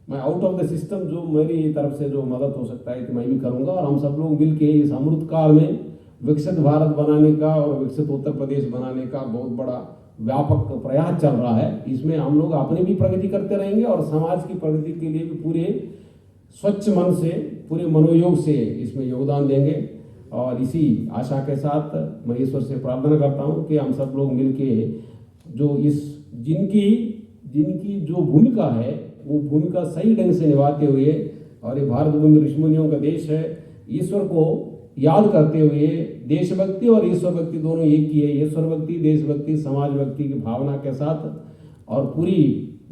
मैं आउट ऑफ द सिस्टम जो मेरी तरफ से जो मदद हो सकता है तो मैं भी करूंगा। और हम सब लोग मिलकर इस अमृत काल में विकसित भारत बनाने का और विकसित उत्तर प्रदेश बनाने का बहुत बड़ा व्यापक प्रयास चल रहा है। इसमें हम लोग अपनी भी प्रगति करते रहेंगे और समाज की प्रगति के लिए भी पूरे स्वच्छ मन से, पूरे मनोयोग से इसमें योगदान देंगे। और इसी आशा के साथ मैं ईश्वर से प्रार्थना करता हूँ कि हम सब लोग मिलके जो इस जिनकी जो भूमिका है वो भूमिका सही ढंग से निभाते हुए, और ये भारत भूमि ऋषि मुनियों का देश है, ईश्वर को याद करते हुए देशभक्ति और ईश्वर भक्ति दोनों एक ही है। ईश्वर भक्ति, देशभक्ति, समाज भक्ति की भावना के साथ और पूरी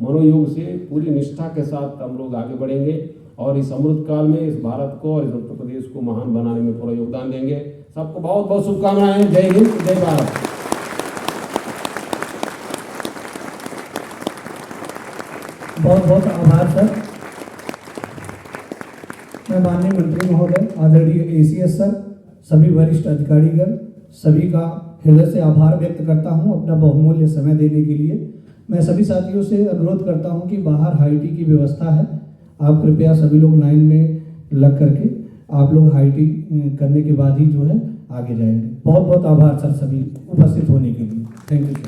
मनोयोग से, पूरी निष्ठा के साथ हम लोग आगे बढ़ेंगे और इस अमृत काल में इस भारत को और इस उत्तर प्रदेश को महान बनाने में पूरा योगदान देंगे। सबको बहुत बहुत शुभकामनाएं। जय हिंद, जय भारत। बहुत बहुत आभार सर। मैं माननीय मंत्री महोदय, आदरणीय एसीएस सर, सभी वरिष्ठ अधिकारीगण, सभी का हृदय से आभार व्यक्त करता हूं अपना बहुमूल्य समय देने के लिए। मैं सभी साथियों से अनुरोध करता हूं कि बाहर हाई टी की व्यवस्था है, आप कृपया सभी लोग लाइन में लग करके आप लोग हाई टी करने के बाद ही जो है आगे जाएंगे। बहुत बहुत आभार सर सभी उपस्थित होने के लिए। Thank you.